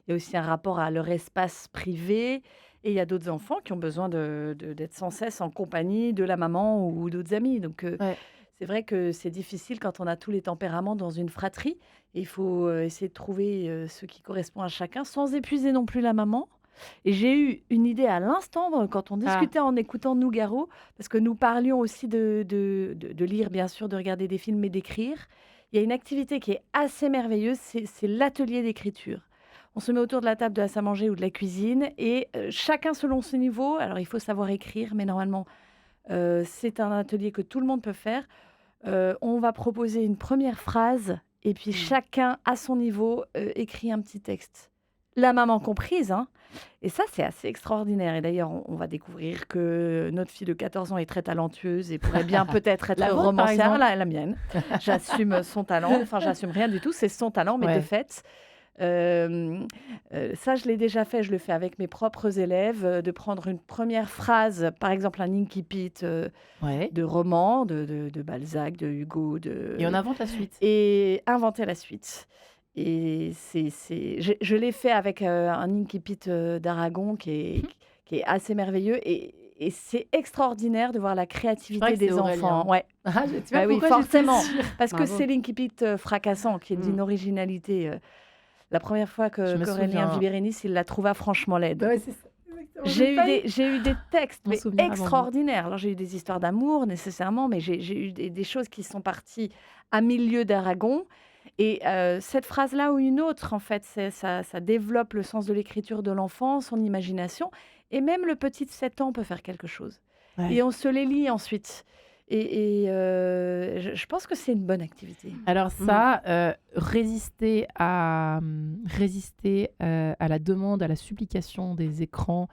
Il y a aussi un rapport à leur espace privé. Et il y a d'autres enfants qui ont besoin d'être sans cesse en compagnie de la maman ou d'autres amis. Donc, Ouais. c'est vrai que c'est difficile quand on a tous les tempéraments dans une fratrie. Et il faut essayer de trouver ce qui correspond à chacun sans épuiser non plus la maman. Et j'ai eu une idée à l'instant quand on discutait en écoutant Nougaro, parce que nous parlions aussi de lire, bien sûr, de regarder des films et d'écrire. Il y a une activité qui est assez merveilleuse, c'est l'atelier d'écriture. On se met autour de la table de la salle à manger ou de la cuisine et chacun selon son niveau. Alors, il faut savoir écrire, mais normalement, c'est un atelier que tout le monde peut faire. On va proposer une première phrase et puis chacun, à son niveau, écrit un petit texte. La maman comprise, hein. Et ça, c'est assez extraordinaire. Et d'ailleurs, on va découvrir que notre fille de 14 ans est très talentueuse et pourrait bien peut-être être La vôtre, par romancière. exemple. La mienne. J'assume son talent. Enfin, j'assume rien du tout. C'est son talent, mais Ouais. de fait. Ça, je l'ai déjà fait. Je le fais avec mes propres élèves. De prendre une première phrase, par exemple un incipit Ouais. de roman, de Balzac, de Hugo. Et on invente la suite. Et inventer la suite. Et je l'ai fait avec un incipit d'Aragon qui est assez merveilleux. Et c'est extraordinaire de voir la Je crois créativité que c'est des Aurélien. enfants. Ouais. Ah, tu vois Bah oui, pourquoi j'étais forcément. sûre. Parce que Bravo. c'est l'incipit fracassant qui est d'une originalité. La première fois Je me qu'Aurélien souviens. Vibérénis, il la trouva franchement laide. Ouais, c'est ça. Exactement. J'ai eu des textes m'en mais souvenir avant vous. extraordinaires. Alors, j'ai eu des histoires d'amour nécessairement, mais j'ai eu des choses qui sont parties à milieu d'Aragon. Et cette phrase-là ou une autre, en fait, ça développe le sens de l'écriture de l'enfant, son imagination. Et même le petit de 7 ans peut faire quelque chose. Ouais. Et on se les lit ensuite. Et je pense que c'est une bonne activité. Alors ça, résister à la demande, à la supplication des écrans,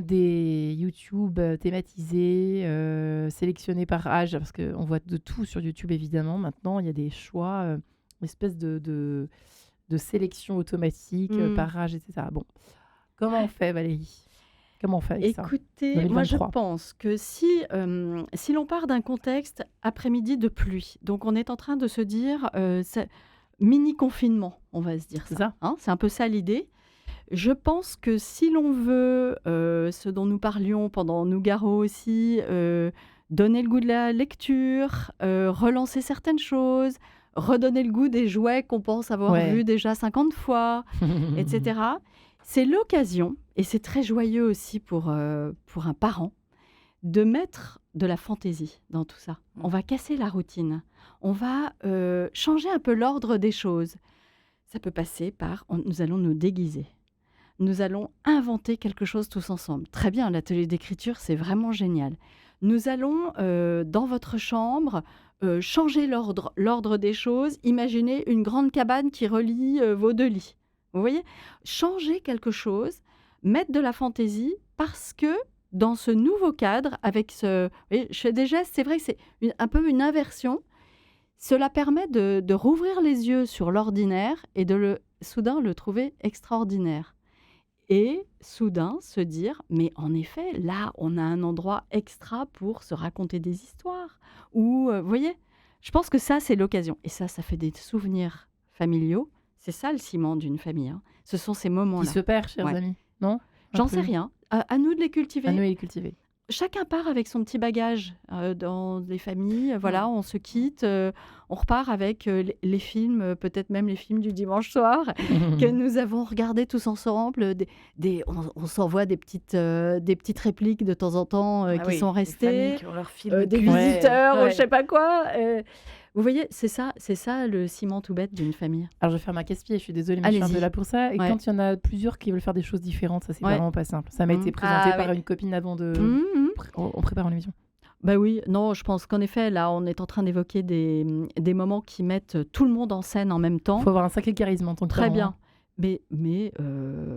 des YouTube thématisés, sélectionnés par âge, parce qu'on voit de tout sur YouTube évidemment. Maintenant, il y a des choix, une espèce de sélection automatique par âge, etc. Bon, comment on fait, Valérie? Comment on fait avec ça? Écoutez, moi je 2023. pense que si l'on part d'un contexte après-midi de pluie, donc on est en train de se dire mini-confinement, on va se dire C'est ça. ça. Hein, c'est un peu ça l'idée. Je pense que si l'on veut, ce dont nous parlions pendant Nougaro aussi, donner le goût de la lecture, relancer certaines choses, redonner le goût des jouets qu'on pense avoir Ouais. vus déjà 50 fois, etc. C'est l'occasion, et c'est très joyeux aussi pour un parent, de mettre de la fantaisie dans tout ça. On va casser la routine. On va changer un peu l'ordre des choses. Ça peut passer par nous allons nous déguiser. Nous allons inventer quelque chose tous ensemble. Très bien, l'atelier d'écriture, c'est vraiment génial. Nous allons, dans votre chambre, changer l'ordre des choses. Imaginez une grande cabane qui relie vos 2 lits. Vous voyez? Changer quelque chose, mettre de la fantaisie, parce que dans ce nouveau cadre, avec ce... Vous voyez, je fais des gestes, c'est vrai que c'est un peu une inversion. Cela permet de rouvrir les yeux sur l'ordinaire et de soudain le trouver extraordinaire. Et soudain se dire, mais en effet, là, on a un endroit extra pour se raconter des histoires. Ou, vous voyez, je pense que ça, c'est l'occasion. Et ça fait des souvenirs familiaux. C'est ça le ciment d'une famille. Hein. Ce sont ces Qui moments-là. se perd, chers Ouais. amis, non? Un J'en peu. sais rien. À nous de les cultiver. À nous et les cultiver. Chacun part avec son petit bagage dans les familles. Voilà, on se quitte. On repart avec les films, peut-être même les films du dimanche soir, que nous avons regardés tous ensemble. On s'envoie des petites répliques de temps en temps qui sont restées. Qui ont leur film Des cuit. visiteurs, Ouais. je sais pas quoi. Vous voyez, c'est ça le ciment tout bête d'une famille. Alors, je vais faire ma casse-pied, je suis désolée, mais je suis un Allez-y. peu là pour ça. Et Ouais. quand il y en a plusieurs qui veulent faire des choses différentes, ça, c'est Ouais. vraiment pas simple. Ça m'a été Mhm. présenté Ah, par oui. une copine avant de... Mhm. en préparant l'émission. Bah oui, non, je pense qu'en effet, là, on est en train d'évoquer des moments qui mettent tout le monde en scène en même temps. Il faut avoir un sacré charisme en tant que Très parent, bien. hein. Mais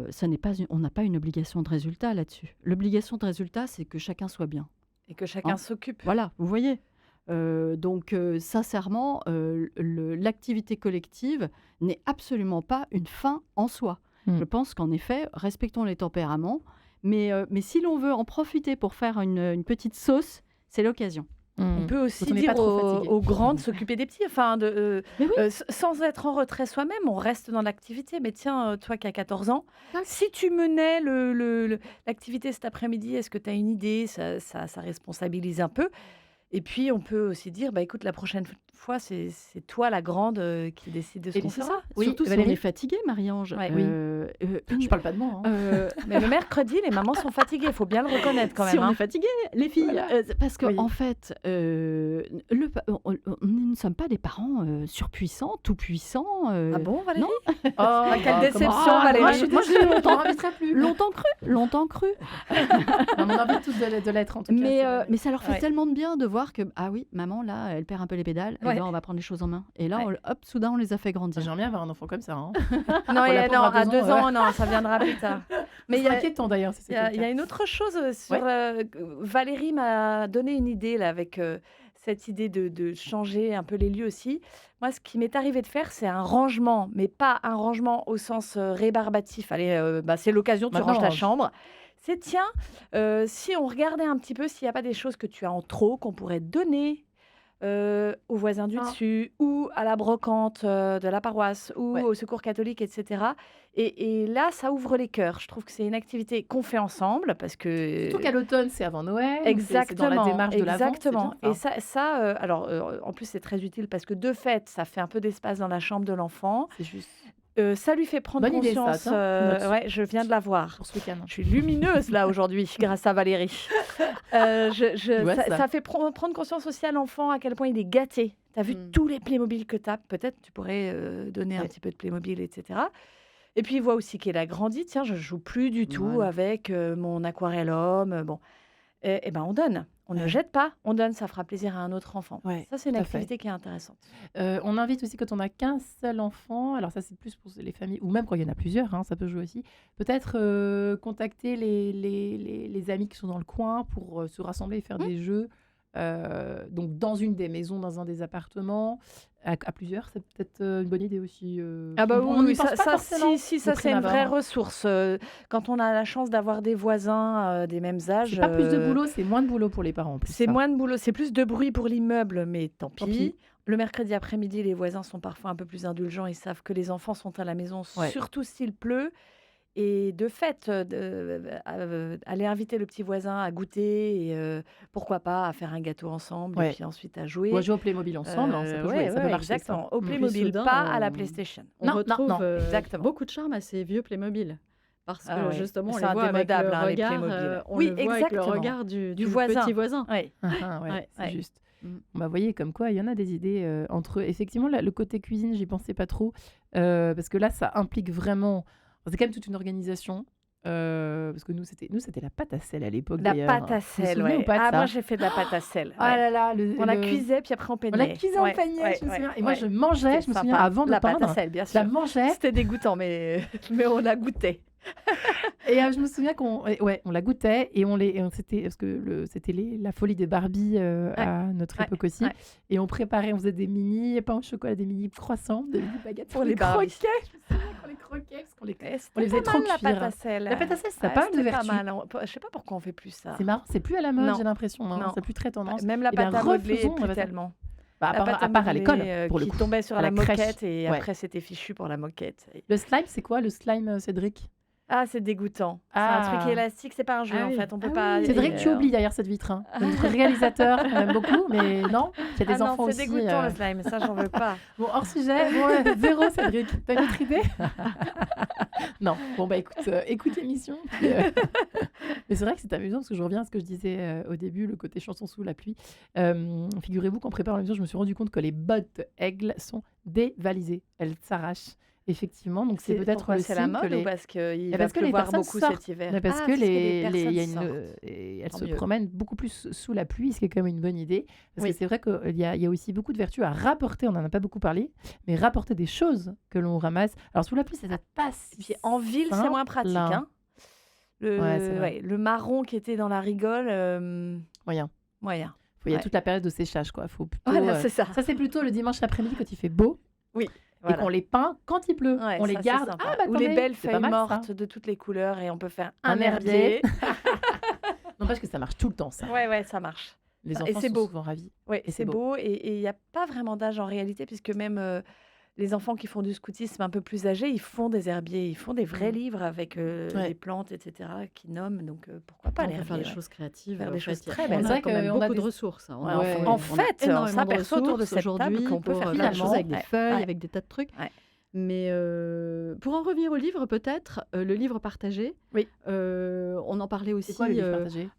ça n'est pas on n'a pas une obligation de résultat là-dessus. L'obligation de résultat, c'est que chacun soit bien. Et que chacun Hein. s'occupe. Voilà, vous voyez. Donc, sincèrement, l'activité collective n'est absolument pas une fin en soi. Je pense qu'en effet, respectons les tempéraments, mais si l'on veut en profiter pour faire une petite sauce, c'est l'occasion. On peut aussi dire aux grands de s'occuper des petits, sans être en retrait soi-même, on reste dans l'activité. Mais tiens, toi qui as 14 ans, si tu menais l'activité cet après-midi, est-ce que tu as une idée? Ça responsabilise un peu. Et puis, on peut aussi dire, écoute, la prochaine fois, c'est toi, la grande, qui décide de ce qu'on fera. Surtout si on est fatigué, Marie-Ange. Je parle pas de moi. Mais le mercredi, les mamans sont fatiguées. Il faut bien le reconnaître quand même. Si on est fatigué, les filles. Parce qu'en fait, nous ne sommes pas des parents surpuissants, tout-puissants. Ah bon, Valérie? Non. Quelle déception, Valérie. Moi, je longtemps inviterai plus. Longtemps cru. On a envie tous de l'être, en tout cas. Mais ça leur fait tellement de bien de voir que, ah oui, maman, là, elle perd un peu les pédales. Et là, on va prendre les choses en main. Et là, soudain, on les a fait grandir. J'aimerais bien avoir un enfant comme ça. Non, à 2 ans, non, ça viendra plus tard. Mais c'est inquiétant d'ailleurs. Il y a une autre chose sur. Valérie m'a donné une idée là, avec cette idée de changer un peu les lieux aussi. Moi, ce qui m'est arrivé de faire, c'est un rangement, mais pas un rangement au sens rébarbatif. Allez, c'est l'occasion, tu ranges ta chambre. C'est tiens, si on regardait un petit peu s'il n'y a pas des choses que tu as en trop, qu'on pourrait donner aux voisins du dessus, ou à la brocante de la paroisse, ou au secours catholique, etc. Et là, ça ouvre les cœurs. Je trouve que c'est une activité qu'on fait ensemble, parce que... Surtout qu'à l'automne, c'est avant Noël. Exactement. C'est dans la démarche de l'Avent. Exactement. Et en plus, c'est très utile, parce que de fait, ça fait un peu d'espace dans la chambre de l'enfant. C'est juste... ça lui fait prendre conscience. Je viens de la voir. Pour ce week-end. Je suis lumineuse là aujourd'hui, grâce à Valérie. Ça fait prendre conscience aussi à l'enfant à quel point il est gâté. Tu as vu tous les Playmobil que tu as. Peut-être tu pourrais donner un petit peu de Playmobil, etc. Et puis il voit aussi qu'il a grandi. Tiens, je joue plus du tout avec mon aquarellum. Bon, et ben on donne. On ne jette pas, on donne, ça fera plaisir à un autre enfant. Ça, c'est une activité qui est intéressante. On invite aussi quand on n'a qu'un seul enfant, alors ça c'est plus pour les familles, ou même quand il y en a plusieurs, ça peut jouer aussi, peut-être contacter les amis qui sont dans le coin pour se rassembler et faire des jeux. Donc dans une des maisons, dans un des appartements, à plusieurs, c'est peut-être une bonne idée aussi. Si ça c'est une vraie ressource. Quand on a la chance d'avoir des voisins des mêmes âges, c'est pas plus de boulot, c'est moins de boulot pour les parents. En plus, c'est moins de boulot, c'est plus de bruit pour l'immeuble, mais tant pis. Le mercredi après-midi, les voisins sont parfois un peu plus indulgents. Ils savent que les enfants sont à la maison, surtout s'il pleut. Et de fait, aller inviter le petit voisin à goûter et pourquoi pas à faire un gâteau ensemble et puis ensuite à jouer. Ou à jouer au Playmobil ensemble, ça peut jouer, ça peut marcher. Exactement, au Playmobil, pas à la PlayStation. On retrouve beaucoup de charme à ces vieux Playmobil. Parce que justement, on les voit avec le regard, avec le regard du petit voisin. C'est juste. Vous voyez, comme quoi, il y en a des idées entre eux. Effectivement, le côté cuisine, j'y pensais pas trop. Parce que là, ça implique vraiment... C'est quand même toute une organisation. Parce que nous, c'était la pâte à sel à l'époque. La pâte à sel, moi, j'ai fait de la pâte à sel. On la cuisait, puis après, on peignait. On la cuisait, on peignait, je me souviens. Et moi, je mangeais, je me souviens, avant de peindre. La pâte à sel, bien sûr. Je la mangeais. C'était dégoûtant, mais on la goûtait. Et je me souviens qu'on la goûtait et c'était parce que c'était la folie des Barbie à notre époque aussi. Et on faisait des mini pains au chocolat, des mini croissants, des mini baguettes pour les Barbie. Je me souviens qu'on les croquait parce qu'on les faisait trop cuire. La pâte à sel. La pâte à sel, ça pas de vertu. Je sais pas pourquoi on fait plus ça. C'est marrant, c'est plus à la mode, j'ai l'impression. C'est plus très tendance. Même la pâte à modeler, plus tellement. À part à l'école, pour le coup. Qui tombait sur la moquette et après c'était fichu pour la moquette. Le slime, c'est quoi le slime, Cédric? Ah, c'est dégoûtant. C'est un truc élastique, c'est pas un jeu en fait. On peut pas. Cédric, tu oublies derrière cette vitre. Notre réalisateur, on aime beaucoup, mais non, il y a des enfants aussi. C'est dégoûtant le slime, ça j'en veux pas. Bon, hors sujet, zéro Cédric. T'as une autre idée? Non. Bon, écoute l'émission. Mais c'est vrai que c'est amusant parce que je reviens à ce que je disais au début, le côté chanson sous la pluie. Figurez-vous qu'en préparant l'émission, je me suis rendu compte que les bottes aigles sont dévalisées. Elles s'arrachent. Effectivement, donc c'est peut-être le signe la mode ou parce qu'il va pleuvoir beaucoup cet hiver? Mais parce que elles se promènent beaucoup plus sous la pluie, ce qui est quand même une bonne idée. Parce que c'est vrai qu'il y a aussi beaucoup de vertus à rapporter, on n'en a pas beaucoup parlé, mais rapporter des choses que l'on ramasse. Alors sous la pluie, ça ne pas si... Et puis en ville, c'est moins pratique. Le marron qui était dans la rigole... Moyen. Il y a toute la période de séchage, quoi. Voilà, c'est ça. Ça, c'est plutôt le dimanche après-midi quand il fait beau. Oui. et qu'on les peint quand il pleut. Ouais, on les ça, c'est garde. sympa. Ah, bah, Ou les attendez, belles c'est pas feuilles mal, ça. mortes de toutes les couleurs et on peut faire Un un herbier. N'empêche que ça marche tout le temps, ça. Ouais, ça marche. Les Et enfants c'est sont beau. souvent ravis. Ouais, Et c'est beau et il n'y a pas vraiment d'âge en réalité, puisque même les enfants qui font du scoutisme un peu plus âgés, ils font des herbiers, ils font des vrais livres avec Ouais. les plantes, etc., qui nomment. Donc pourquoi pas On peut l'herbier, faire des ouais. choses créatives. Faire en des fait, choses il y a- très on belles. a C'est vrai quand même qu'on a beaucoup de des- ressources. On Ouais, a- ouais. on a En fait, on énormément de s'aperçoit autour de ressources cette table aujourd'hui qu'on peut pour faire faire des finalement, choses avec des ouais, feuilles, ouais. avec des tas de trucs. Ouais. Mais pour en revenir au livre, peut-être, le livre partagé, Oui. on en parlait aussi. C'est quoi le livre partagé?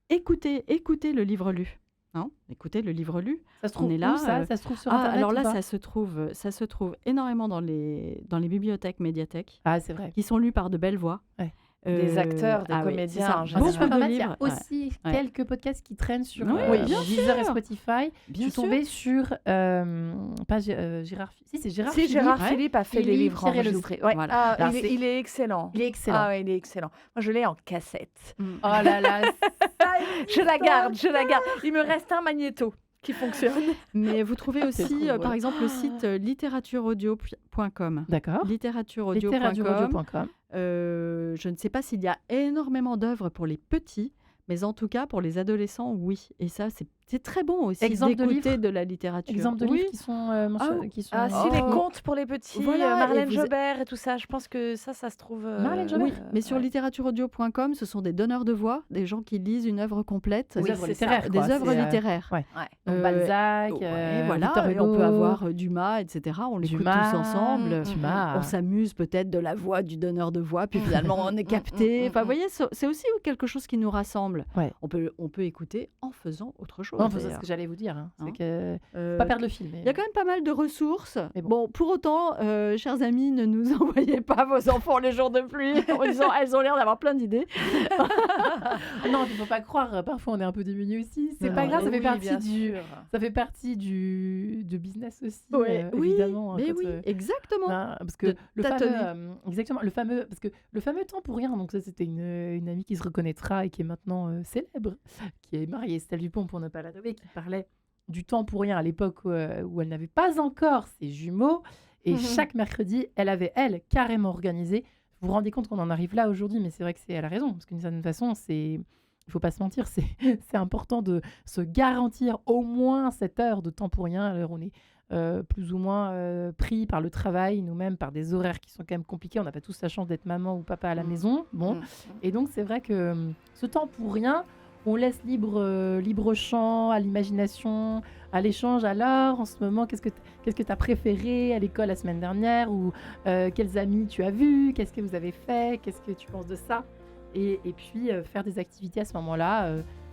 Écoutez le livre lu. Hein, écoutez le livre lu. Ça se trouve est là, où, ça? Ça se trouve sur Internet alors ou là, pas? ça se trouve énormément dans les bibliothèques, médiathèques, Ah, c'est vrai. qui sont lus par de belles voix. Ouais. Des acteurs, des oui, comédiens, c'est ça. en Ah, général. si je peux me Beaucoup de permettre, il y a livres, aussi ouais. quelques podcasts qui traînent sur Oui, bien Deezer et sûr. Spotify. Je Bien suis sûr. tombée sur pas Gérard. Si, c'est Gérard. Si Philippe. Gérard ouais. Philippe a fait Philippe les livres Thierry Leloup. enregistrés. Ouais. Voilà. Ah, Alors, il est excellent. Il est excellent. Ah ouais, il est excellent. Moi, je l'ai en cassette. Mm. Oh là là, Je la garde. Il me reste un magnéto qui fonctionne. Mais vous trouvez C'est aussi, trop drôle. par exemple, le site littératureaudio.com. d'accord. Littératureaudio.com. Littératuradio.com. Je ne sais pas s'il y a énormément d'œuvres pour les petits, mais en tout cas, pour les adolescents, oui. Et ça, c'est très bon aussi Exemple de d'écouter livres de la littérature. Exemple de Oui. livres qui sont qui sont Ah, si, Oh. les contes pour les petits, Voilà, et Marlène vous- Jobert et tout ça, je pense que ça se trouve. Marlène Jobert Oui, mais sur littératuraaudio.com, ce sont des donneurs de voix, des gens qui lisent une œuvre complète. Des Oui, œuvres c'est ça. littéraires. Des quoi. œuvres C'est, littéraires. ouais. Ouais. Donc Euh, Balzac, Ouais, voilà, Victor et on peut Hugo, avoir Dumas, etc. On l'écoute Dumas, tous ensemble. Dumas. On s'amuse peut-être de la voix du donneur de voix, puis finalement on est capté. Enfin, vous voyez, c'est aussi quelque chose qui nous rassemble. Ouais. On peut écouter en faisant autre chose. Non, c'est ce d'ailleurs. que j'allais vous dire. Hein. Hein. C'est que Euh, pas perdre le fil. Mais... Il y a quand même pas mal de ressources. Mais Bon, pour autant, chers amis, ne nous envoyez pas vos enfants les jours de pluie en disant elles ont l'air d'avoir plein d'idées. Non, il ne faut pas croire. Parfois, on est un peu démunis aussi. C'est Non, pas non, grave, ça Oui, fait partie bien du. sûr. Ça fait partie du business aussi, Oui, évidemment. hein, mais quand, oui, exactement. parce que de le fameux, tâtonner. exactement, parce que le fameux temps pour rien. Donc ça, c'était une amie qui se reconnaîtra et qui est maintenant célèbre, qui est mariée Estelle Dupont pour ne pas la nommer, qui parlait du temps pour rien à l'époque où elle n'avait pas encore ses jumeaux. Et chaque mercredi, elle, carrément organisé. Vous vous rendez compte qu'on en arrive là aujourd'hui, mais c'est vrai que elle a raison, parce qu'une certaine façon, il faut pas se mentir, c'est important de se garantir au moins 7 heures de temps pour rien. Alors on est plus ou moins pris par le travail, nous-mêmes, par des horaires qui sont quand même compliqués. On n'a pas tous la chance d'être maman ou papa à la maison. Bon. Et donc c'est vrai que ce temps pour rien, on laisse libre champ à l'imagination, à l'échange. Alors, en ce moment, qu'est-ce que tu as préféré à l'école la semaine dernière? Ou quels amis tu as vus? Qu'est-ce que vous avez fait? Qu'est-ce que tu penses de ça? Et puis, faire des activités à ce moment-là,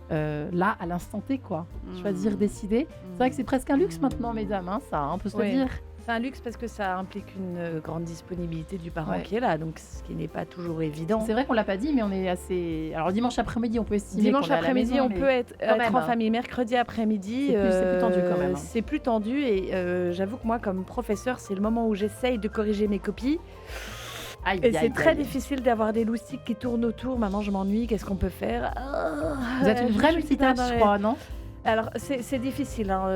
là, à l'instant T, quoi. Choisir, décider. C'est vrai que c'est presque un luxe maintenant, mesdames, hein, ça, on peut se le Oui. dire. C'est un luxe parce que ça implique une grande disponibilité du parent Ouais. qui est là, donc ce qui n'est pas toujours évident. C'est vrai qu'on l'a pas dit, mais on est assez... Alors, dimanche après-midi, on peut estimer Dimanche qu'on est à la après-midi, maison, on mais peut être même, en hein. famille. Mercredi après-midi, C'est plus tendu quand même, hein. C'est plus tendu et j'avoue que moi, comme professeur, c'est le moment où j'essaye de corriger mes copies. Aïe, Et aïe, c'est très aïe. difficile d'avoir des loustiques qui tournent autour. Maman, je m'ennuie, qu'est-ce qu'on peut faire? Vous êtes une vraie Je suis dans multitâche, je les- crois, non? Alors, c'est difficile. Hein.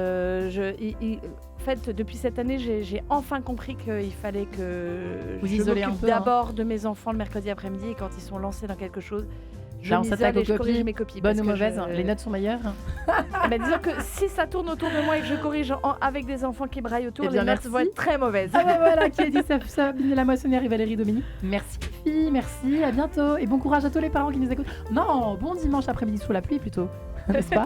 En fait, depuis cette année, j'ai enfin compris qu'il fallait que Vous je isolez un m'occupe peu, hein. d'abord de mes enfants le mercredi après-midi et quand ils sont lancés dans quelque chose, je Là, on m'isole s'attaque et aux je corrige copies. mes copies. Bonne parce ou que mauvaise, je- les notes sont meilleures. Mais disons que si ça tourne autour de moi et que je corrige avec des enfants qui braillent autour, Eh bien, les notes merci. vont être très mauvaises. Ah bah voilà, qui a dit ça, Sabine la Moissonnière et Valérie Dominique. Merci les filles, merci, à bientôt. Et bon courage à tous les parents qui nous écoutent. Non, bon dimanche après-midi sous la pluie plutôt, n'est-ce pas?